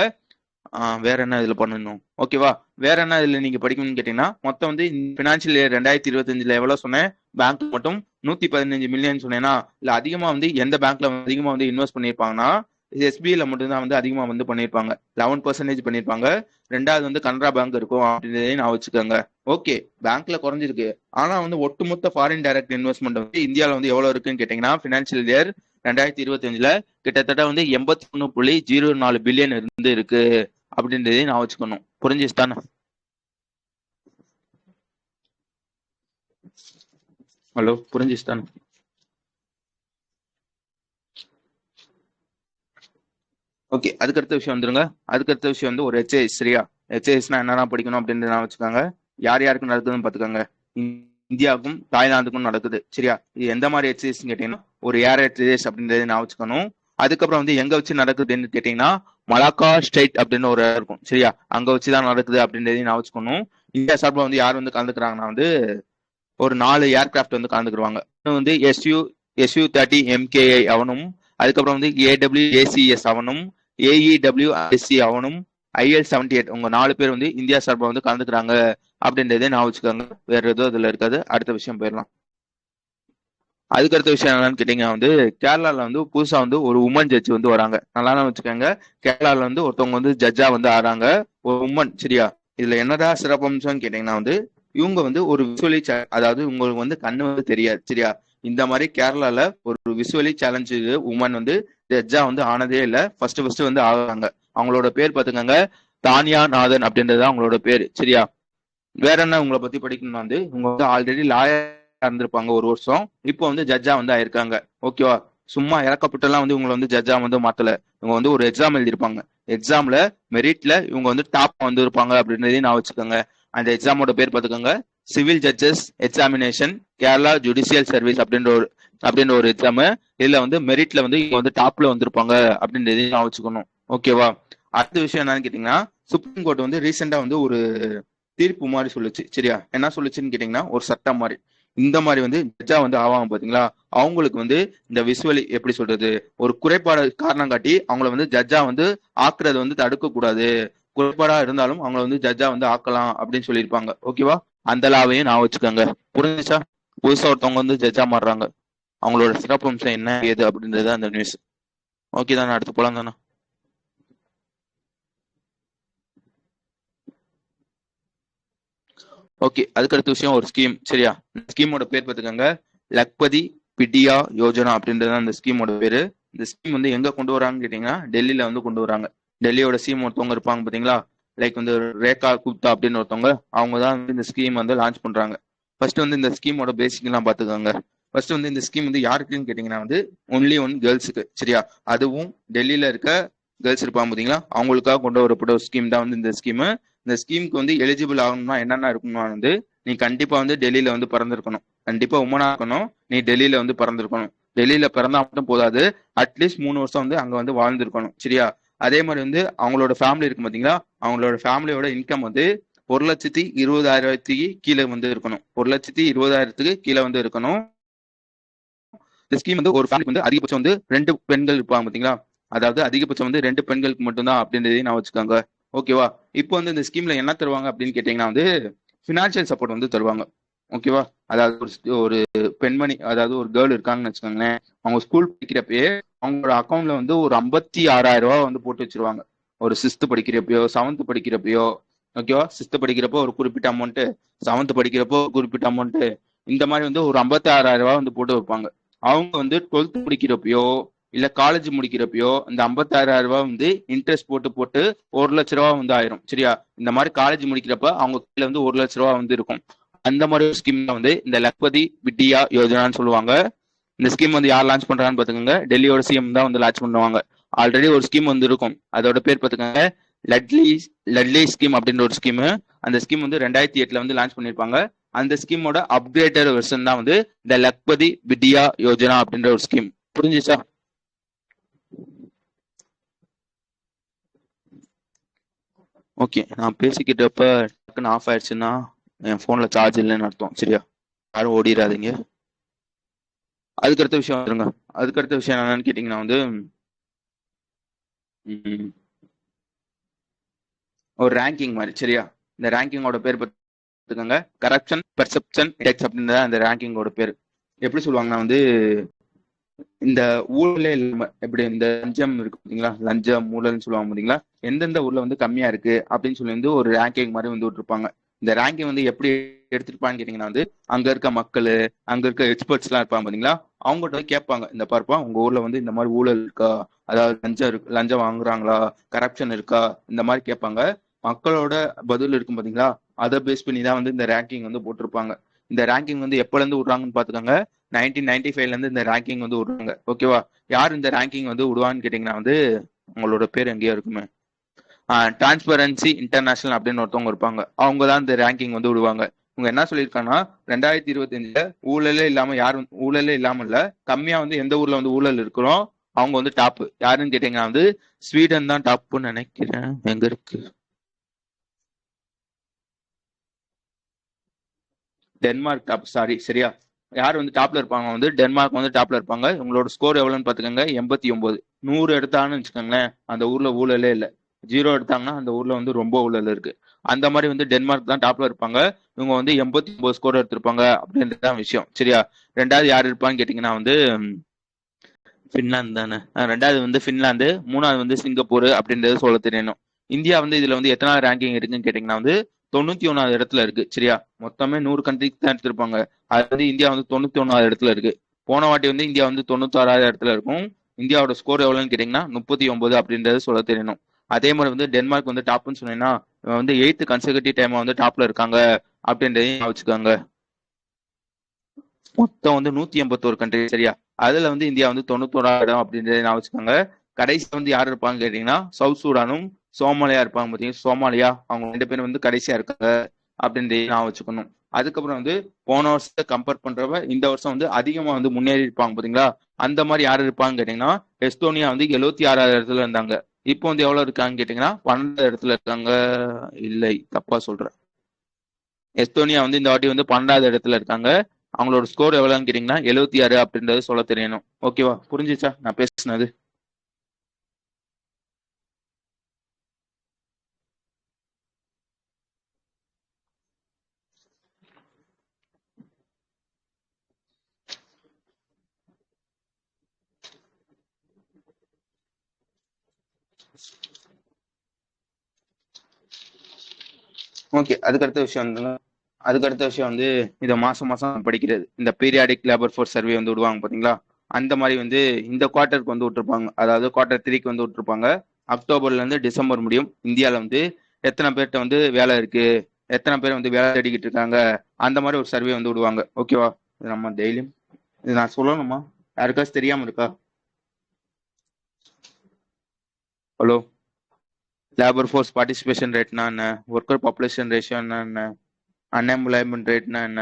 வேற என்ன இதுல பண்ணணும், ஓகேவா. வேற என்ன இதுல நீங்க படிக்கணும்னு கேட்டீங்கன்னா, மொத்தம் வந்து பினான்சியல் இயர் 2025 எவ்வளவு சொன்னேன், பேங்க் மட்டும் 115 மில்லியன் சொன்னேன்னா, இல்ல அதிகமா வந்து எந்த பேங்க்ல அதிகமா வந்து இன்வெஸ்ட் பண்ணிருப்பாங்கன்னா எஸ்பிஐல மட்டும்தான் வந்து அதிகமா வந்து பண்ணிருப்பாங்க. 11% பண்ணிருப்பாங்க. 2வது வந்து கனரா பேங்க் இருக்கும் அப்படின்றதையும் நான் வச்சுக்கோங்க. ஓகே, பேங்க்ல குறைஞ்சிருக்கு. ஆனா வந்து ஒட்டுமொத்த ஃபாரின் டைரக்ட் இன்வெஸ்ட்மெண்ட் வந்து இந்தியாவில வந்து எவ்வளவு இருக்குன்னு கேட்டீங்கன்னா, பினான்சியல் இயர் 2025 கிட்டத்தட்ட வந்து 81.04 பில்லியன் இருந்து இருக்கு அப்படின்றதையும் நான் வச்சுக்கணும். புரிஞ்சுச்சுதானே? ஹலோ, புரிஞ்சுச்சுதானே? ஓகே, அதுக்கடுத்த விஷயம் வந்துருங்க. அதுக்கடுத்த விஷயம் வந்து ஒரு ஹெச்ஐஎஸ். சரியா, ஹெச்ஐஎஸ்னா என்னென்ன படிக்கணும் அப்படின்னு நான் வச்சுக்கோங்க. யார் யாருக்கு நடக்குதுன்னு பாத்துக்கோங்க. இந்தியாவுக்கும் தாய்லாந்துக்கும் நடக்குது. சரியா, இது எந்த மாதிரி ஹெச்ஐஎஸ் கேட்டீங்கன்னா ஒரு ஏர் ஹெச்ஐஎஸ் அப்படின்றத நான் வச்சுக்கணும். அதுக்கப்புறம் வந்து எங்க வச்சு நடக்குதுன்னு கேட்டீங்கன்னா மலாக்கா ஸ்டேட் அப்படின்னு ஒரு இருக்கும். சரியா, அங்க வச்சுதான் நடக்குது அப்படின்றதையும் நான் வச்சுக்கணும். இந்தியா சார்பில் வந்து யார் வந்து கலந்துக்கிறாங்கன்னா வந்து ஒரு 4 ஏர்கிராஃப்ட் வந்து கலந்துக்குருவாங்க. வந்து SU-30 MKI அவனும், அதுக்கப்புறம் வந்து AWACS அவனும், AEWSC அவனும், IL-78 உங்க 4 பேர் வந்து இந்தியா சார்பில் வந்து கலந்துக்கிறாங்க அப்படின்றதே நான் வச்சுக்கோங்க. வேற எதுவும் இதுல இருக்காது. அடுத்த விஷயம் போயிடலாம். அதுக்கடுத்த விஷயம் என்னன்னு கேட்டீங்கன்னா வந்து, கேரளால வந்து புதுசா வந்து ஒரு உமன் ஜட்ஜ் வந்து வராங்க. நல்லா வச்சுக்கோங்க, கேரளால வந்து ஒருத்தவங்க வந்து ஜட்ஜா வந்து ஆறாங்க, ஒரு உமன். சரியா, இதுல என்னடா சிறப்பம்சம்னு கேட்டீங்கன்னா வந்து, இவங்க வந்து ஒரு விசுவலி, அதாவது உங்களுக்கு வந்து கண்ணு வந்து தெரியாது. சரியா, இந்த மாதிரி கேரளால ஒரு விசுவலி சேலஞ்சு உமன் வந்து ஜட்ஜா வந்து ஆனதே இல்லை. ஃபர்ஸ்ட் வந்து ஆகுறாங்க. அவங்களோட பேர் பாத்துக்கோங்க, தானியா நாதன் அப்படின்றது அவங்களோட பேரு. சரியா, வேற என்ன உங்களை பத்தி படிக்கணும்னா வந்து, இவங்க வந்து ஆல்ரெடி லாயர் இருந்திருப்பாங்க ஒரு வருஷம், இப்போ வந்து ஜட்ஜா வந்து ஆயிருக்காங்க. ஓகேவா, சும்மா இறக்கப்பட்டெல்லாம் வந்து இவங்களை வந்து ஜட்ஜா வந்து மாத்தல. இவங்க வந்து ஒரு எக்ஸாம் எழுதியிருப்பாங்க. எக்ஸாம்ல மெரிட்ல இவங்க வந்து டாப் வந்து இருப்பாங்க அப்படின்றதையும் நான் வச்சுக்கோங்க. அந்த எக்ஸாமோட பேர் பார்த்துக்கோங்க, civil judges examination Kerala judicial service அப்படின்ற ஒரு எக்ஸாம். இதுல வந்து மெரிட்ல வந்து இவங்க வந்து டாப்ல வந்திருப்பாங்க அப்படின்றதையும் நான் வச்சுக்கணும். ஓகேவா. அடுத்த விஷயம் என்னன்னு கேட்டீங்கன்னா, சுப்ரீம் கோர்ட் வந்து ரீசெண்டா வந்து ஒரு தீர்ப்பு மாதிரி சொல்லுச்சு. சரியா, என்ன சொல்லுச்சுன்னு கேட்டீங்கன்னா ஒரு சட்டம் மாதிரி. இந்த மாதிரி வந்து ஜட்ஜா வந்து ஆவாங்க பாத்தீங்களா, அவங்களுக்கு வந்து இந்த விசுவலி எப்படி சொல்றது, ஒரு குறைபாடு காரணம் காட்டி அவங்கள வந்து ஜட்ஜா வந்து ஆக்குறது வந்து தடுக்க கூடாது. குறைபாடா இருந்தாலும் அவங்கள வந்து ஜட்ஜா வந்து ஆக்கலாம் அப்படின்னு சொல்லியிருப்பாங்க. ஓகேவா, அந்த லாவையும் நான் வச்சுக்கோங்க. புரிஞ்சுச்சா? புதுசா ஒருத்தவங்க வந்து ஜட்ஜா மாறுறாங்க, அவங்களோட சிறப்பம்சம் என்ன ஏது அப்படின்றது அந்த நியூஸ். ஓகே தானே, அடுத்து போலாம் தானே? ஓகே, அதுக்கடுத்த விஷயம் ஒரு ஸ்கீம். சரியா, ஸ்கீமோட பேர் பார்த்துக்கோங்க, லக்பதி பிடியா யோஜனா அப்படின்றது அந்த ஸ்கீமோட பேரு. இந்த ஸ்கீம் வந்து எங்க கொண்டு வராங்கன்னு கேட்டீங்கன்னா டெல்லியில வந்து கொண்டு வராங்க. டெல்லியோட சிஎம் ஒருத்தவங்க இருப்பாங்க பாத்தீங்களா, லைக் வந்து ரேகா குப்தா அப்படின்னு ஒருத்தவங்க, அவங்க தான் வந்து இந்த ஸ்கீம் வந்து லான்ச் பண்றாங்க. ஃபர்ஸ்ட் வந்து இந்த ஸ்கீமோட பேசிக் எல்லாம் பாத்துக்கோங்க. ஃபர்ஸ்ட் வந்து இந்த ஸ்கீம் வந்து யாருக்குன்னு கேட்டீங்கன்னா வந்து ஒன்லி ஒன் கேர்ள்ஸுக்கு. சரியா, அதுவும் டெல்லியில இருக்க கேர்ள்ஸ் இருப்பாங்க பாத்தீங்களா, அவங்களுக்காக கொண்டு வரப்பட்ட ஒரு ஸ்கீம் தான் வந்து இந்த ஸ்கீம். இந்த ஸ்கீமுக்கு வந்து எலிஜிபிள் ஆகணும்னா என்னென்ன இருக்கணும்னா வந்து, நீ கண்டிப்பா வந்து டெல்லியில வந்து பிறந்திருக்கணும். கண்டிப்பா உமனா இருக்கணும், நீ டெல்லியில வந்து பிறந்திருக்கணும். டெல்லியில பிறந்தா மட்டும் போதாது, அட்லீஸ்ட் 3 வருஷம் வந்து அங்க வந்து வாழ்ந்திருக்கணும். சரியா, அதே மாதிரி வந்து அவங்களோட ஃபேமிலி இருக்கு பாத்தீங்களா, அவங்களோட ஃபேமிலியோட இன்கம் வந்து 1,20,000 கீழே வந்து இருக்கணும். 1,20,000 கீழே வந்து இருக்கணும். இந்த ஸ்கீம் வந்து ஒரு ஃபேமிலிக்கு வந்து அதிகபட்சம் வந்து 2 பெண்கள் இருப்பாங்க பாத்தீங்களா, அதாவது அதிகபட்சம் வந்து 2 பெண்களுக்கு மட்டும்தான் அப்படின்றதையும் நான் வச்சுக்கோங்க. ஓகேவா, இப்போ வந்து இந்த ஸ்கீம்ல என்ன தருவாங்க அப்படின்னு கேட்டீங்கன்னா வந்து பினான்சியல் சப்போர்ட் வந்து தருவாங்க. ஓகேவா, அதாவது ஒரு பெண்மணி, அதாவது ஒரு கேர்ள் இருக்காங்கன்னு வச்சுக்கோங்களேன், அவங்க ஸ்கூல் படிக்கிறப்பயே அவங்களோட அக்கௌண்ட்ல வந்து ஒரு 56,000 ரூபாய் வந்து போட்டு வச்சிருவாங்க. ஒரு 6th படிக்கிறப்பயோ 7th படிக்கிறப்பயோ ஓகேவா? 6th படிக்கிறப்போ ஒரு குறிப்பிட்ட அமௌண்ட், 7th படிக்கிறப்போ ஒரு குறிப்பிட்ட அமௌண்ட், இந்த மாதிரி வந்து ஒரு 56,000 ரூபாய் வந்து போட்டு வைப்பாங்க. அவங்க வந்து 12th முடிக்கிறப்பயோ இல்ல காலேஜ் முடிக்கிறப்பயோ இந்த 56,000 ரூபாய் வந்து இன்ட்ரெஸ்ட் போட்டு போட்டு 1,00,000 ரூபாய் வந்து ஆயிரும். சரியா? இந்த மாதிரி காலேஜ் முடிக்கிறப்ப அவங்க கையில வந்து 1,00,000 ரூபாய் வந்து இருக்கும். அந்த மாதிரி ஒரு ஸ்கீம் தான் வந்து இந்த லக்பதி வித்யா யோஜனான்னு சொல்லுவாங்க. இந்த ஸ்கீம் வந்து யார் லான்ச் பண்றான்னு பாத்துக்கோங்க, டெல்லியோட சிஎம் தான் வந்து லான்ச் பண்ணுவாங்க. ஆல்ரெடி ஒரு ஸ்கீம் வந்து இருக்கும், அதோட பேர் பாத்துக்கோங்க லட்லி லட்லி ஸ்கீம் அப்படின்ற ஒரு ஸ்கீம். அந்த ஸ்கீம் வந்து 2008 வந்து லான்ச் பண்ணிருப்பாங்க. அந்த ஸ்கீமோட அப்கிரேட்டட் வெர்ஷன் தான் வந்து இந்த லக்பதி வித்யா யோஜனா அப்படின்ற ஒரு ஸ்கீம். புரிஞ்சுச்சா? ஓகே, நான் பேசிக்கிட்டப்ப டக்குன்னு ஆஃப் ஆயிடுச்சுன்னா என் போன்ல சார்ஜ் இல்லைன்னு அர்த்தம். சரியா? யாரும் ஓடிடாதீங்க. அதுக்கடுத்த விஷயம் வந்துருங்க. அதுக்கடுத்த விஷயம் என்னன்னு கேட்டீங்கன்னா வந்து ஒரு ரேங்கிங் மாதிரி. சரியா? இந்த ரேங்கிங்கோட பேர் பார்த்துக்கோங்க, கரப்ஷன் பெர்செப்ஷன் இண்டெக்ஸ் அப்படின்றத அந்த ரேங்கிங்கோட பேர். எப்படி சொல்லுவாங்கன்னா வந்து இந்த ஊழலே இல்லாம எப்படி இந்த லஞ்சம் இருக்கு பாத்தீங்களா, லஞ்சம் ஊழல்னு சொல்லுவாங்க பாத்தீங்களா, எந்தெந்த ஊர்ல வந்து கம்மியா இருக்கு அப்படின்னு சொல்லி வந்து ஒரு ரேங்கிங் மாதிரி வந்து விட்டுருப்பாங்க. இந்த ரேங்கிங் வந்து எப்படி எடுத்துருப்பான்னு கேட்டீங்கன்னா வந்து அங்க இருக்க மக்கள், அங்க இருக்க எக்ஸ்பர்ட்ஸ் எல்லாம் இருப்பாங்க பாத்தீங்களா, அவங்ககிட்ட வந்து கேட்பாங்க, இந்த பார்ப்பா உங்க ஊர்ல வந்து இந்த மாதிரி ஊழல் இருக்கா, அதாவது லஞ்சம் இருக்கு, லஞ்சம் வாங்குறாங்களா, கரப்ஷன் இருக்கா, இந்த மாதிரி கேட்பாங்க. மக்களோட பதில் இருக்கும் பாத்தீங்களா, அதை பேஸ் பண்ணி தான் வந்து இந்த ரேங்கிங் வந்து போட்டிருப்பாங்க. இந்த ரேங்கிங் வந்து எப்பல இருந்து விடுறாங்கன்னு பாத்துக்கோங்க, 1995 இருந்து இந்த ரேங்கிங் வந்து விடுறாங்க. ஓகேவா? யார் இந்த ரேங்கிங் வந்து விடுவான்னு கேட்டீங்கன்னா வந்து உங்களோட பேர் எங்கேயோ இருக்குமே, டிரான்ஸ்பரன்சி இன்டர்நேஷனல் அப்படின்னு ஒருத்தவங்க இருப்பாங்க. அவங்க தான் இந்த ரேங்கிங் வந்து விடுவாங்க. இவங்க என்ன சொல்லியிருக்காங்கன்னா 2025 ஊழலே இல்லாம யாரும் ஊழலே இல்லாம இல்ல, கம்மியா வந்து எந்த ஊர்ல வந்து ஊழல் இருக்கிறோம் அவங்க வந்து டாப். யாருன்னு கேட்டீங்கன்னா வந்து ஸ்வீடன் தான் டாப்னு நினைக்கிறேன். எங்க இருக்கு? Denmark top, sorry. சரியா? யார் வந்து டாப்ல இருப்பாங்க வந்து டென்மார்க் வந்து டாப்ல இருப்பாங்க. உங்களோட ஸ்கோர் எவ்வளவுன்னு பாத்துக்கோங்க, 89. 100 எடுத்தாங்கன்னு வச்சுக்கோங்களேன், அந்த ஊர்ல ஊழலே இல்லை. 0 எடுத்தாங்கன்னா அந்த ஊர்ல வந்து ரொம்ப ஊழல் இருக்கு. அந்த மாதிரி வந்து டென்மார்க் தான் டாப்ல இருப்பாங்க. இவங்க வந்து 89 ஸ்கோர் எடுத்திருப்பாங்க அப்படின்றதான் விஷயம். சரியா? ரெண்டாவது யார் இருப்பான்னு கேட்டீங்கன்னா வந்து பின்லாந்து தானே. ரெண்டாவது வந்து பின்லாந்து, மூணாவது வந்து சிங்கப்பூர் அப்படின்றது சொல்ல தெரியணும். இந்தியா வந்து இதுல வந்து எத்தனாவது ரேங்கிங் இருக்குன்னு கேட்டீங்கன்னா வந்து 91வது இடத்துல இருக்கு. சரியா? மொத்தமே 100 கண்ட்ரிக்கு தான் எடுத்திருப்பாங்க. அது வந்து இந்தியா வந்து 91வது இடத்துல இருக்கு. போன வாட்டி வந்து இந்தியா வந்து 96வது இடத்துல இருக்கும். இந்தியாவோட ஸ்கோர் எவ்வளவுன்னு கேட்டீங்கன்னா 39 அப்படின்றது சொல்ல தெரியணும். அதே மாதிரி வந்து டென்மார்க் வந்து டாப்னு சொன்னீங்கன்னா வந்து 8th கன்செகட்டிவ் டைம் வந்து டாப்ல இருக்காங்க அப்படின்றதையும் வச்சுக்கோங்க. மொத்தம் வந்து 181 கண்ட்ரி. சரியா? அதுல வந்து இந்தியா வந்து 91வது இடம் அப்படின்றத நான் வச்சுக்கோங்க. கடைசி வந்து யார் இருப்பாங்க கேட்டீங்கன்னா சவுத் சூடானும் சோமாலியா இருப்பாங்க. பாத்தீங்கன்னா சோமாலியா, அவங்க 2 பேரும் வந்து கடைசியா இருக்காங்க அப்படின்றத நான் வச்சுக்கணும். அதுக்கப்புறம் வந்து போன வருஷத்தை கம்பேர் பண்றப்ப இந்த வருஷம் வந்து அதிகமா வந்து முன்னேறி இருப்பாங்க பாத்தீங்களா, அந்த மாதிரி யாரு இருப்பாங்க கேட்டீங்கன்னா எஸ்தோனியா வந்து 76வது இடத்துல இருந்தாங்க. இப்போ வந்து எவ்வளவு இருக்காங்க கேட்டீங்கன்னா 12வது இடத்துல இருக்காங்க. இல்லை, தப்பா சொல்றேன். எஸ்தோனியா வந்து இந்த வாட்டி வந்து 12வது இடத்துல இருக்காங்க. அவங்களோட ஸ்கோர் எவ்வளவுன்னு கேட்டீங்கன்னா 76 அப்படின்றது சொல்ல தெரியணும். ஓகேவா? புரிஞ்சுச்சா நான் பேசுனது? ஓகே, அதுக்கடுத்த விஷயம் வந்து இதை மாசம் மாசம் படிக்கிறது, இந்த பீரியாடிக் லேபர் ஃபோர்ஸ் சர்வே வந்து விடுவாங்க பாத்தீங்களா, அந்த மாதிரி வந்து இந்த குவார்ட்டருக்கு வந்து விட்டுருப்பாங்க. அதாவது Q3 வந்து விட்டுருப்பாங்க. அக்டோபர்ல இருந்து டிசம்பர் முடியும். இந்தியால வந்து எத்தனை பேர்கிட்ட வந்து வேலை இருக்கு, எத்தனை பேர் வந்து வேலை தேடிக்கிட்டு இருக்காங்க, அந்த மாதிரி ஒரு சர்வே வந்து விடுவாங்க. ஓகேவா? இது நம்ம டெய்லியும் இது நான் சொல்லணுமா? யாருக்காச்சும் தெரியாம இருக்கா? ஹலோ? லேபர் ஃபோர்ஸ் பார்ட்டிசிபேஷன் ரேட்னா என்ன, ஒர்க்கர் பாப்புலேஷன் ரேஷியோன்னா என்ன, அன்எம்ப்ளாய்மெண்ட் ரேட்னா என்ன?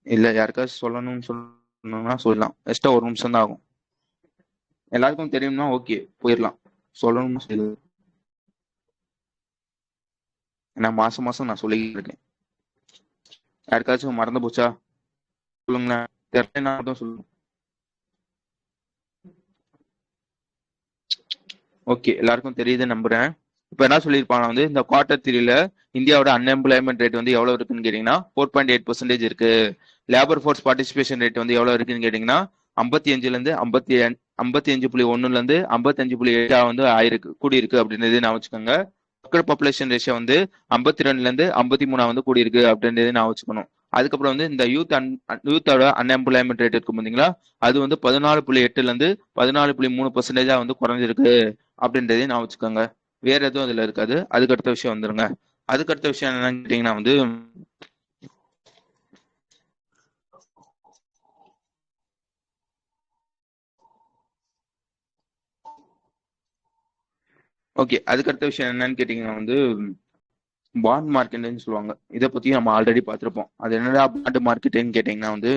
இல்ல, யாருக்காச்சும் சொல்லணும்னு சொல்லணும்னா சொல்லலாம். எக்ஸ்ட்ரா ஒரு நிமிஷம் தான் ஆகும். எல்லாருக்கும் தெரியும்னா ஓகே, போயிடலாம். சொல்லணும்னு சொல்லு. ஏன்னா மாசம் மாசம் நான் சொல்லிக்கிட்டு இருக்கேன். யாருக்காச்சும் மறந்து போச்சா? சொல்லுங்களேன். தெரியலனா மட்டும் சொல்லுங்க. ஓகே, எல்லாருக்கும் தெரியுது நம்புறேன். இப்ப என்ன சொல்லியிருப்பாங்க வந்து இந்த Q3 இந்தியாவோட அன்எம்ப்ளாய்மெண்ட் ரேட் வந்து எவ்வளவு இருக்குன்னு கேட்டீங்கன்னா 4.8% இருக்கு. லேபர் ஃபோர்ஸ் பார்ட்டிசிபேஷன் ரேட் வந்து எவ்வளவு இருக்குன்னு கேட்டீங்கன்னா 55ல இருந்து 55.1 55.7 வந்து ஆயிருக்கு கூடியிருக்கு அப்படின்றது நான் வச்சுக்கோங்க. மக்கள் பாப்புலேஷன் ரேஷியோ வந்து 52 53 வந்து கூடியிருக்கு அப்படின்றது நான் வச்சுக்கணும். அதுக்கப்புறம் வந்து இந்த யூத்தோட அன்எம்ப்ளாய்மெண்ட் ரேட் இருக்கும் பார்த்தீங்களா, அது வந்து 14.8 14.3% வந்து குறைஞ்சிருக்கு அப்படின்றதையும் நான் வச்சுக்கோங்க. வேற எதுவும் அதுல இருக்காது. அதுக்கடுத்த விஷயம் வந்துருங்க. அதுக்கடுத்த விஷயம் என்னன்னு கேட்டீங்கன்னா வந்து ஓகே, அதுக்கடுத்த விஷயம் என்னன்னு கேட்டீங்கன்னா வந்து பாண்ட் மார்க்கெட்னு சொல்லுவாங்க. இதை பத்தி நம்ம ஆல்ரெடி பார்த்திருப்போம். அது என்னடா பாண்ட் மார்க்கெட்னு கேட்டீங்கன்னா வந்து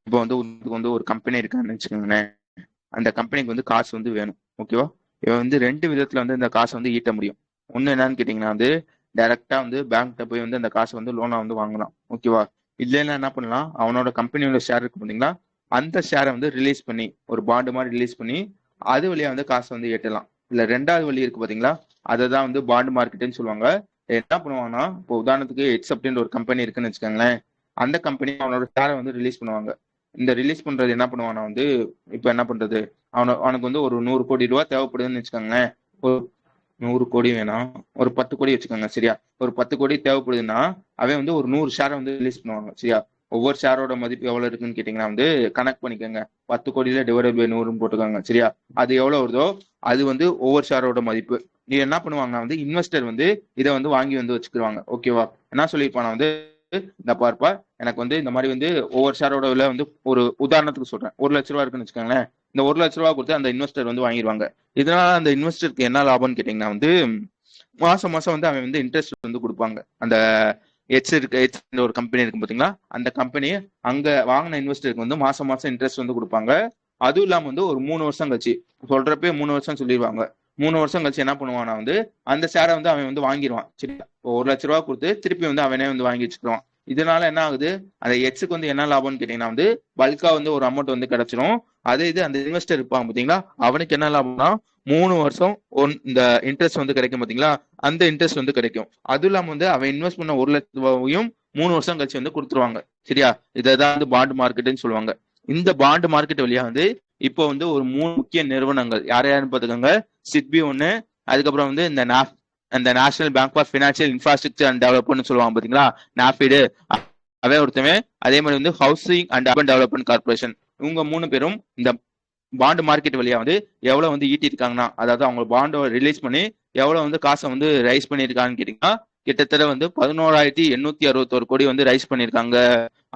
இப்போ வந்து வந்து ஒரு கம்பெனி இருக்கான்னு வச்சுக்கோங்களேன். அந்த கம்பெனிக்கு வந்து காசு வந்து வேணும். ஓகேவா? இவன் வந்து ரெண்டு விதத்துல வந்து இந்த காசை வந்து ஈட்ட முடியும். ஒண்ணு என்னன்னு கேட்டீங்கன்னா வந்து டைரக்டா வந்து பேங்க்ல போய் வந்து அந்த காசை வந்து லோனா வந்து வாங்கலாம். ஓகேவா? இல்லைன்னா என்ன பண்ணலாம், அவனோட கம்பெனியோட ஷேர் இருக்கு பார்த்தீங்களா, அந்த ஷேரை வந்து ரிலீஸ் பண்ணி ஒரு பாண்டு மாதிரி ரிலீஸ் பண்ணி அது வழியா வந்து காசை வந்து ஈட்டலாம். இல்ல ரெண்டாவது வழி இருக்கு பாத்தீங்களா, அதை தான் வந்து பாண்டு மார்க்கெட்னு சொல்லுவாங்க. என்ன பண்ணுவாங்கன்னா, இப்போ உதாரணத்துக்கு எட்ஸ் அப்படின்ற ஒரு கம்பெனி இருக்குன்னு வச்சுக்கோங்களேன். அந்த கம்பெனி அவனோட ஷேரை வந்து ரிலீஸ் பண்ணுவாங்க. இந்த ரிலீஸ் பண்றது என்ன பண்ணுவானா வந்து, இப்ப என்ன பண்றது, அவனுக்கு வந்து ஒரு 100 கோடி ரூபாய் தேவைப்படுதுன்னு வச்சுக்கோங்களேன். ஒரு 100 கோடி வேணாம், ஒரு 10 கோடி வச்சுக்கோங்க. சரியா? ஒரு 10 கோடி தேவைப்படுதுன்னா அவன் வந்து ஒரு 100 ஷேரை வந்து ரிலீஸ் பண்ணுவாங்க. சரியா? ஒவ்வொரு ஷேரோட மதிப்பு எவ்வளவு இருக்குன்னு கேட்டீங்கன்னா வந்து கனெக்ட் பண்ணிக்கோங்க. 10 கோடியில டிவைடட் பை 100 போட்டுக்கோங்க. சரியா? அது எவ்வளவு வருதோ அது வந்து ஒவ்வொரு ஷேரோட மதிப்பு. நீ என்ன பண்ணுவாங்கன்னா வந்து இன்வெஸ்டர் வந்து இதை வந்து வாங்கி வந்து வச்சுக்கிடுவாங்க. ஓகேவா? என்ன சொல்லியிருப்பானா வந்து, இந்த பார்ப்பா எனக்கு வந்து இந்த மாதிரி வந்து ஒவ்வொரு ஷேரோட விலை வந்து ஒரு உதாரணத்துக்கு சொல்றேன், 1 லட்ச ரூபா இருக்குன்னு வச்சுக்கோங்களேன். இந்த 1 லட்ச ரூபா கொடுத்து அந்த இன்வெஸ்டர் வந்து வாங்கிடுவாங்க. இதனால அந்த இன்வெஸ்டருக்கு என்ன லாபம்னு கேட்டீங்கன்னா வந்து மாசம் மாசம் வந்து அவன் வந்து இன்ட்ரெஸ்ட் வந்து கொடுப்பாங்க. அந்த எச் ஒரு கம்பெனி இருக்கும் பாத்தீங்களா, அந்த கம்பெனி அங்க வாங்கின இன்வெஸ்டருக்கு வந்து மாசம் மாசம் இன்ட்ரெஸ்ட் வந்து கொடுப்பாங்க. அதுவும் இல்லாம வந்து ஒரு 3 வருஷம் கழிச்சு, சொல்றப்பே 3 வருஷம் சொல்லிடுவாங்க. 3 வருஷம் கழிச்சு என்ன பண்ணுவானா வந்து அந்த ஷேரை வந்து அவன் வந்து வாங்கிடுவான். சரி, 1 லட்ச ரூபா கொடுத்து திருப்பி வந்து அவனே வந்து வாங்கி வச்சுக்குவான். இதனால என்ன ஆகுது, அந்த எக்ஸுக்கு வந்து என்ன லாபம்னு கேட்டீங்கன்னா வந்து பல்கா வந்து ஒரு அமௌண்ட் வந்து கிடைச்சிரும். அதே இது அந்த இன்வெஸ்டர் இருப்பாங்க பாத்தீங்களா, அவனுக்கு என்ன லாபம்னா 3 வருஷம் இந்த இன்ட்ரெஸ்ட் வந்து கிடைக்கும் பாத்தீங்களா, அந்த இன்ட்ரெஸ்ட் வந்து கிடைக்கும். அதுவும் இல்லாம வந்து அவன் இன்வெஸ்ட் பண்ண 1 லட்ச ரூபாயும் 3 வருஷம் கழிச்சு வந்து கொடுத்துருவாங்க. சரியா? இதான் வந்து பாண்ட் மார்க்கெட்னு சொல்லுவாங்க. இந்த பாண்ட் மார்க்கெட் வழியா வந்து இப்போ வந்து ஒரு 3 முக்கிய நிறுவனங்கள் யார் யாருன்னு பாத்துக்கோங்க. சிட்பி ஒண்ணு, அதுக்கப்புறம் வந்து இந்த national bank for financial infrastructure and development சொல்லுவாங்க பாத்தீங்களா, நாஃபிடு, அவன் ஒருத்தவன். அதே மாதிரி வந்து housing and urban development corporation, இவங்க 3 பேரும் இந்த பாண்ட் மார்க்கெட் வழியா வந்து எவ்வளவு வந்து ஈட்டி இருக்காங்கன்னா, அதாவது அவங்க பாண்டை ரிலீஸ் பண்ணி எவ்வளவு வந்து காசை வந்து ரைஸ் பண்ணியிருக்காங்கன்னு கேட்டீங்கன்னா கிட்டத்தட்ட வந்து 11,861 கோடி வந்து ரைஸ் பண்ணியிருக்காங்க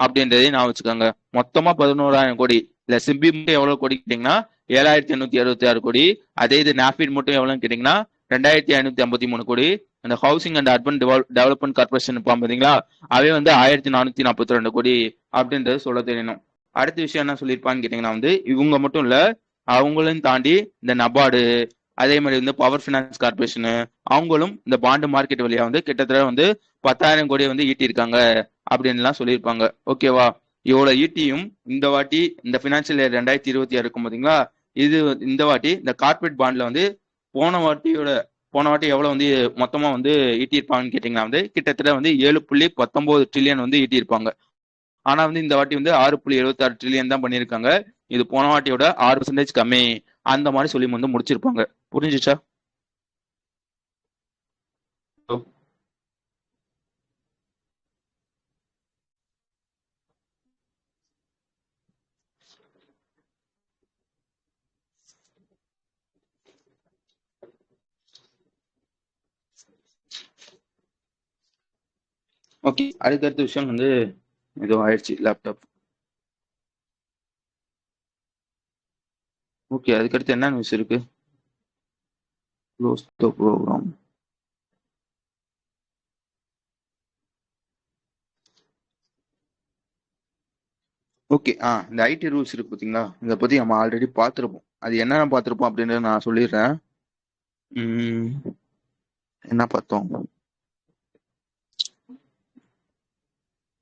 அப்படின்றதையும் நான் வச்சுக்கோங்க. மொத்தமா 11,000 கோடி. இல்ல சிம்பி மட்டும் எவ்வளவு கோடி கேட்டீங்கன்னா 7,866 கோடி. அதே இது நாஃபிட் மட்டும் எவ்வளவுன்னு கேட்டீங்கன்னா 2,553 கோடி. அந்த housing and urban development corporation பாத்தீங்களா, அவை வந்து 1,442 கோடி அப்படின்றது சொல்ல தெரியணும். அடுத்த விஷயம் என்ன சொல்லியிருப்பான்னு கேட்டீங்கன்னா வந்து இவங்க மட்டும் இல்ல, அவங்களையும் தாண்டி இந்த நபார்டு, அதே மாதிரி வந்து பவர் பினான்ஸ் கார்பரேஷன், அவங்களும் இந்த பாண்டு மார்க்கெட் வழியா வந்து கிட்டத்தட்ட வந்து 10,000 கோடி வந்து ஈட்டியிருக்காங்க அப்படின்னு எல்லாம் சொல்லியிருப்பாங்க. ஓகேவா? இவ்வளவு ஈட்டியும் இந்த வாட்டி இந்த பினான்சியல் இயர் 2026 இருக்கும் பாத்தீங்களா, இது இந்த வாட்டி இந்த கார்பரேட் பாண்ட்ல வந்து போன வாட்டி எவ்வளவு வந்து மொத்தமா வந்து ஈட்டியிருப்பாங்கன்னு கேட்டீங்கன்னா வந்து கிட்டத்தட்ட வந்து 7.19 ட்ரில்லியன் வந்து ஈட்டியிருப்பாங்க. ஆனா வந்து இந்த வாட்டி வந்து 6.76 ட்ரில்லியன் தான் பண்ணியிருக்காங்க. இது போன வாட்டியோட 6% கம்மி. அந்த மாதிரி சொல்லி வந்து முடிச்சிருப்பாங்க. புரிஞ்சுச்சா? ஓகே, அதுக்கடுத்த விஷயம் வந்து ஏதோ ஆயிடுச்சு லேப்டாப். ஓகே, அதுக்கடுத்து என்ன நியூஸ் இருக்கு? Close the program. ஓகே, இந்த ஐடி ரூல்ஸ் இருக்கு பாத்தீங்களா, இதை பத்தி நம்ம ஆல்ரெடி பார்த்துருப்போம். அது என்னென்ன பார்த்துருப்போம் அப்படின்றத நான் சொல்லிடுறேன். என்ன பார்த்தோம்,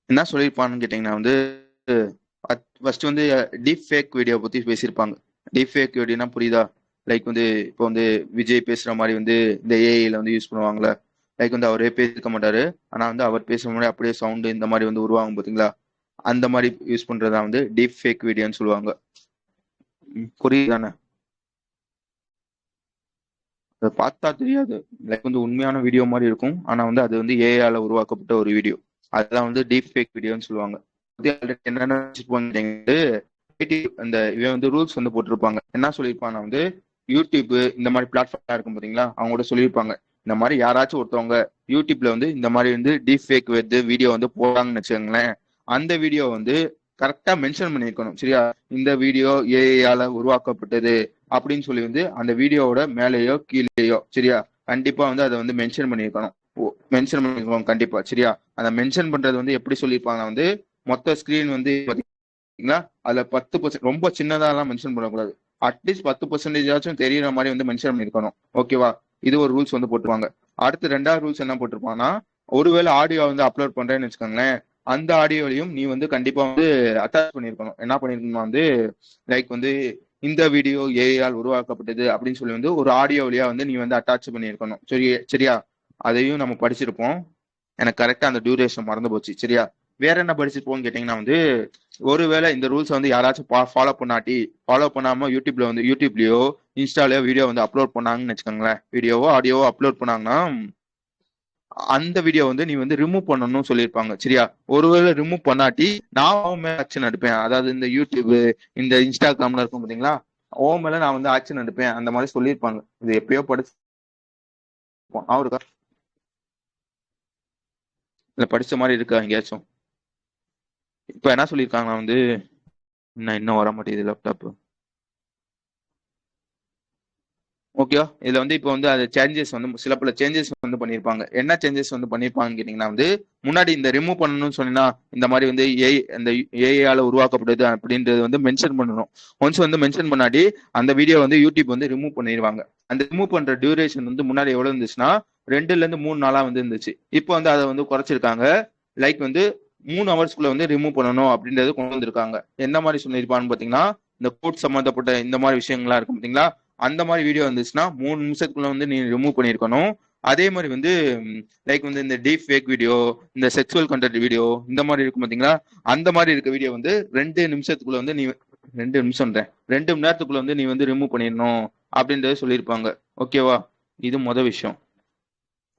என்ன சொல்லியிருப்பான்னு கேட்டீங்கன்னா வந்து ஃபர்ஸ்ட் வந்து டீப் ஃபேக் வீடியோ பத்தி பேசியிருப்பாங்க. டீப் ஃபேக் வீடியோனா புரியுதா? லைக் வந்து இப்போ வந்து விஜய் பேசுற மாதிரி வந்து இந்த ஏஐல வந்து யூஸ் பண்ணுவாங்கல்ல. லைக் வந்து அவரே பேசிக்க மாட்டாரு, ஆனா வந்து அவர் பேசுற மாதிரி அப்படியே சவுண்டு இந்த மாதிரி வந்து உருவாகும் பாத்தீங்களா, அந்த மாதிரி யூஸ் பண்றதா வந்து டீப் ஃபேக் வீடியோன்னு சொல்லுவாங்க. புரியுதானே? அதை பார்த்தா தெரியாது. லைக் வந்து உண்மையான வீடியோ மாதிரி இருக்கும். ஆனா வந்து அது வந்து ஏஐயால உருவாக்கப்பட்ட ஒரு வீடியோ. அதுதான் வந்து டீப் ஃபேக் வீடியோன்னு சொல்லுவாங்க. என்னென்ன அந்த இவன் வந்து ரூல்ஸ் வந்து போட்டிருப்பாங்க. என்ன சொல்லியிருப்பாங்க வந்து யூடியூப் இந்த மாதிரி பிளாட்ஃபார்ம் இருக்கும் பாத்தீங்களா, அவங்க கூட சொல்லியிருப்பாங்க இந்த மாதிரி யாராச்சும் ஒருத்தவங்க யூடியூப்ல வந்து இந்த மாதிரி வந்து டீப் ஃபேக் வந்து வீடியோ வந்து போடுறாங்கன்னு வச்சுக்கோங்களேன். அந்த வீடியோ வந்து கரெக்டா மென்ஷன் பண்ணியிருக்கணும். சரியா? இந்த வீடியோ ஏஐயால உருவாக்கப்பட்டது அப்படின்னு சொல்லி வந்து அந்த வீடியோவோட மேலேயோ கீழேயோ சரியா கண்டிப்பா வந்து அதை வந்து மென்ஷன் பண்ணியிருக்கணும். மென்ஷன் பண்ணிருக்கணும் கண்டிப்பா. சரியா? அந்த மென்ஷன் பண்றது வந்து எப்படி சொல்லியிருப்பாங்க வந்து மொத்த ஸ்கிரீன் வந்து பாத்தீங்களா அதுல 10% ரொம்ப சின்னதாலாம் மென்ஷன் பண்ணக்கூடாது. அட்லீஸ்ட் 10% தெரியற மாதிரி வந்து மென்ஷன் பண்ணிருக்கணும். ஓகேவா? இது ஒரு ரூல்ஸ் வந்து போட்டுருவாங்க. அடுத்து ரெண்டாவது ரூல்ஸ் என்ன போட்டிருப்பாங்கன்னா, ஒருவேளை ஆடியோ வந்து அப்லோட் பண்றேன்னு வச்சுக்கோங்களேன், அந்த ஆடியோலையும் நீ வந்து கண்டிப்பா வந்து அட்டாச் பண்ணிருக்கணும். என்ன பண்ணிருக்கணும் வந்து லைக் வந்து இந்த வீடியோ ஏஐயால் உருவாக்கப்பட்டது அப்படின்னு சொல்லி வந்து ஒரு ஆடியோ வழியா வந்து நீ வந்து அட்டாச் பண்ணியிருக்கணும். சரியா? அதையும் நம்ம படிச்சிருப்போம். எனக்கு கரெக்டா அந்த டியூரேஷன் மறந்து போச்சு. சரியா? வேற என்ன படிச்சிருப்போம்னு கேட்டீங்கன்னா வந்து ஒருவேளை இந்த ரூல்ஸ் வந்து யாராச்சும் ஃபாலோ பண்ணாம யூடியூப்லயோ இன்ஸ்டாலயோ வீடியோ வந்து அப்லோட் பண்ணாங்கன்னு வச்சுக்கோங்களேன், வீடியோவோ ஆடியோவோ அப்லோட் பண்ணாங்கன்னா அந்த வீடியோ வந்து நீ வந்து ரிமூவ் பண்ணணும்னு சொல்லியிருப்பாங்க. சரியா? ஒருவேளை ரிமூவ் பண்ணாட்டி நான் உன் மேல ஆக்ஷன் எடுப்பேன். அதாவது இந்த யூடியூப் இந்த இன்ஸ்டாகிராம்ல இருக்கும் பாத்தீங்களா, உன் மேல நான் வந்து ஆக்ஷன் எடுப்பேன் அந்த மாதிரி சொல்லியிருப்பாங்க. இது எப்பயோ படிச்சிருப்போம். அவருக்கா இல்ல படிச்ச மாதிரி இருக்கா எங்கேயாச்சும்? இப்ப என்ன சொல்லியிருக்காங்கன்னா வந்து இன்னும் வர மாட்டேங்குது லேப்டாப். ஓகேவா? இதுல வந்து இப்போ வந்து அது சேஞ்சஸ் வந்து சில பல சேஞ்சஸ் வந்து பண்ணியிருப்பாங்க. என்ன சேஞ்சஸ் வந்து பண்ணியிருப்பாங்கன்னு கேட்டீங்கன்னா வந்து முன்னாடி இந்த ரிமூவ் பண்ணணும்னு சொன்னா இந்த மாதிரி வந்து அந்த ஏஐயால உருவாக்கப்படுது அப்படின்றது வந்து மென்ஷன் பண்ணணும். ஒன்ஸ் வந்து மென்ஷன் பண்ணாடி அந்த வீடியோ வந்து யூடியூப் வந்து ரிமூவ் பண்ணிடுவாங்க. அந்த ரிமூவ் பண்ற டியூரேஷன் வந்து முன்னாடி எவ்வளவு இருந்துச்சுன்னா 2 ல இருந்து 3 நாளா வந்து இருந்துச்சு. இப்போ வந்து அதை வந்து குறைச்சிருக்காங்க. லைக் வந்து 3 ஹவர்ஸ்க்குள்ள வந்து ரிமூவ் பண்ணணும் அப்படின்றது கொண்டு வந்திருக்காங்க. என்ன மாதிரி சொல்லியிருப்பான்னு பாத்தீங்கன்னா இந்த கோட் சம்பந்தப்பட்ட இந்த மாதிரி விஷயங்கள்லாம் இருக்கும் பாத்தீங்களா, அந்த மாதிரி வீடியோ வந்துச்சுன்னா 3 நிமிஷத்துக்குள்ள வந்து நீ ரிமூவ் பண்ணியிருக்கணும். அதே மாதிரி வந்து லைக் வந்து இந்த டீப் ஃபேக் வீடியோ இந்த செக்ஷுவல் கண்டென்ட் வீடியோ இந்த மாதிரி இருக்கும் பாத்தீங்களா, அந்த மாதிரி இருக்க வீடியோ வந்து 2 நிமிஷத்துக்குள்ள வந்து நீ 2 நிமிஷம்ன்றேன் 2 மணி நேரத்துக்குள்ள வந்து நீ வந்து ரிமூவ் பண்ணிடணும் அப்படின்றத சொல்லியிருப்பாங்க. ஓகேவா? இது விஷயம்.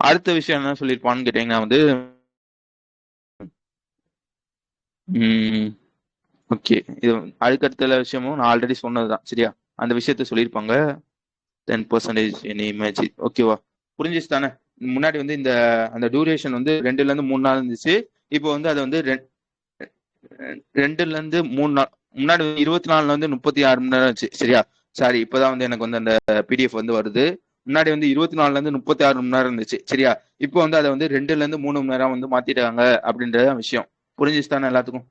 அடுத்த விஷயம் என்ன சொல்லியிருப்பான்னு கேட்டீங்கன்னா வந்து ஓகே, இது அதுக்கடுத்த விஷயமும் நான் ஆல்ரெடி சொன்னதுதான். சரியா? அந்த விஷயத்த சொல்லியிருப்பாங்க. 10% எனி இமேஜின். ஓகேவா? புரிஞ்சிச்சு தானே? முன்னாடி வந்து இந்த அந்த டியூரேஷன் வந்து 2 ல இருந்து 3 நாள் இருந்துச்சு. இப்போ வந்து அது வந்து 2 ல இருந்து 3 நாள். முன்னாடி 24ல வந்து 36 மணி நேரம் இருந்துச்சு. சரியா? சாரி, இப்பதான் வந்து எனக்கு வந்து அந்த பிடிஎஃப் வந்து வருது. முன்னாடி வந்து 24ல இருந்து 36 மணி நேரம் இருந்துச்சு. சரியா? இப்போ வந்து அதை வந்து 2 ல இருந்து 3 மணி நேரம் வந்து மாத்திட்டாங்க அப்படின்றத விஷயம். புரிஞ்சிச்சு தானே எல்லாத்துக்கும்?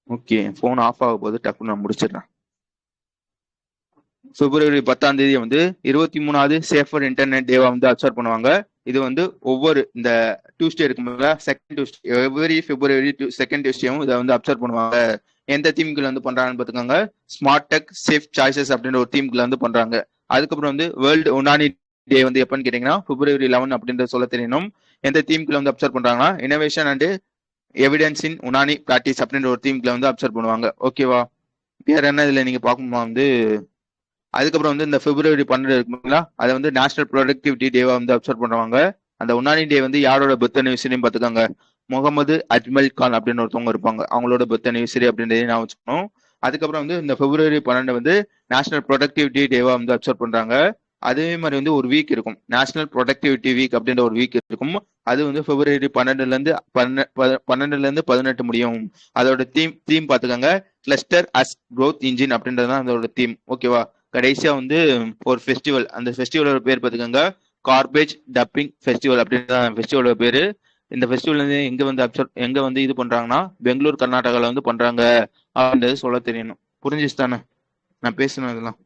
ஓகே, போன் ஆஃப் ஆக போது டக்குன்னு நான் முடிச்சிடுறேன். February 10 வந்து 23வது சேஃபர் இன்டர்நெட் டேவா வந்து அப்சர்வ் பண்ணுவாங்க. இது வந்து ஒவ்வொரு இந்த டியூஸ்டே இருக்கும்போது second Tuesday every February second டியூஸ்டேவும் இதை வந்து அப்சர்வ் பண்ணுவாங்க. எந்த தீம்குள்ள வந்து பண்றாங்கன்னு பாத்துக்கோங்க. ஸ்மார்ட் டெக் சேஃப் சாய்ஸஸ் அப்படின்ற ஒரு தீம்குள்ள வந்து பண்றாங்க. அதுக்கப்புறம் வந்து வேர்ல்டு உனானி டே வந்து எப்பன்னு கேட்டீங்கன்னா February 11 அப்படின்றத சொல்ல தெரியணும். எந்த தீம்குள்ள வந்து அப்சர்வ் பண்றாங்கன்னா innovation and evidence in Unani practice அப்படின்ற ஒரு தீம்குள்ள வந்து அப்சர்வ் பண்ணுவாங்க. ஓகேவா? வேற என்ன இதுல நீங்க பார்க்கணுமா வந்து அதுக்கப்புறம் வந்து இந்த February 12 இருக்குங்களா, அதை வந்து நேஷனல் ப்ரொடக்டிவிட்டி டேவா வந்து அப்சர்வ் பண்ணுவாங்க. அந்த உன்னானி டே வந்து யாரோட பர்த் அனிவர்சரியும் பார்த்துக்காங்க. முகமது அஜ்மல் கான் அப்படின்னு ஒருத்தவங்க இருப்பாங்க. அவங்களோட பர்த் அனிவர்சரி அப்படின்றதையும் நான் வச்சுக்கணும். அதுக்கப்புறம் வந்து இந்த February 12 வந்து நேஷனல் ப்ரொடக்டிவிட்டி டேவா வந்து அப்சர்வ் பண்றாங்க. அதே மாதிரி வந்து ஒரு வீக் இருக்கும், நேஷனல் ப்ரொடக்டிவிட்டி வீக் அப்படின்ற ஒரு வீக் இருக்கும். அது வந்து February 12 ல இருந்து 18 முடியும். அதோட தீம் பாத்துக்கோங்க. கிளஸ்டர் அஸ் க்ரோத் இன்ஜின் அப்படின்றது அதோட தீம். ஓகேவா? கடைசியா வந்து ஒரு ஃபெஸ்டிவல், அந்த ஃபெஸ்டிவலோட பேர் பார்த்துக்கோங்க, கார்பேஜ் டப்பிங் ஃபெஸ்டிவல் அப்படின்னு ஃபெஸ்டிவலோட பேரு. இந்த ஃபெஸ்டிவல் வந்து எங்க வந்து இது பண்றாங்கன்னா பெங்களூர் கர்நாடகால வந்து பண்றாங்க அப்படின்றது சொல்ல தெரியணும். புரிஞ்சிச்சு தானே நான் பேசணும் இதெல்லாம்?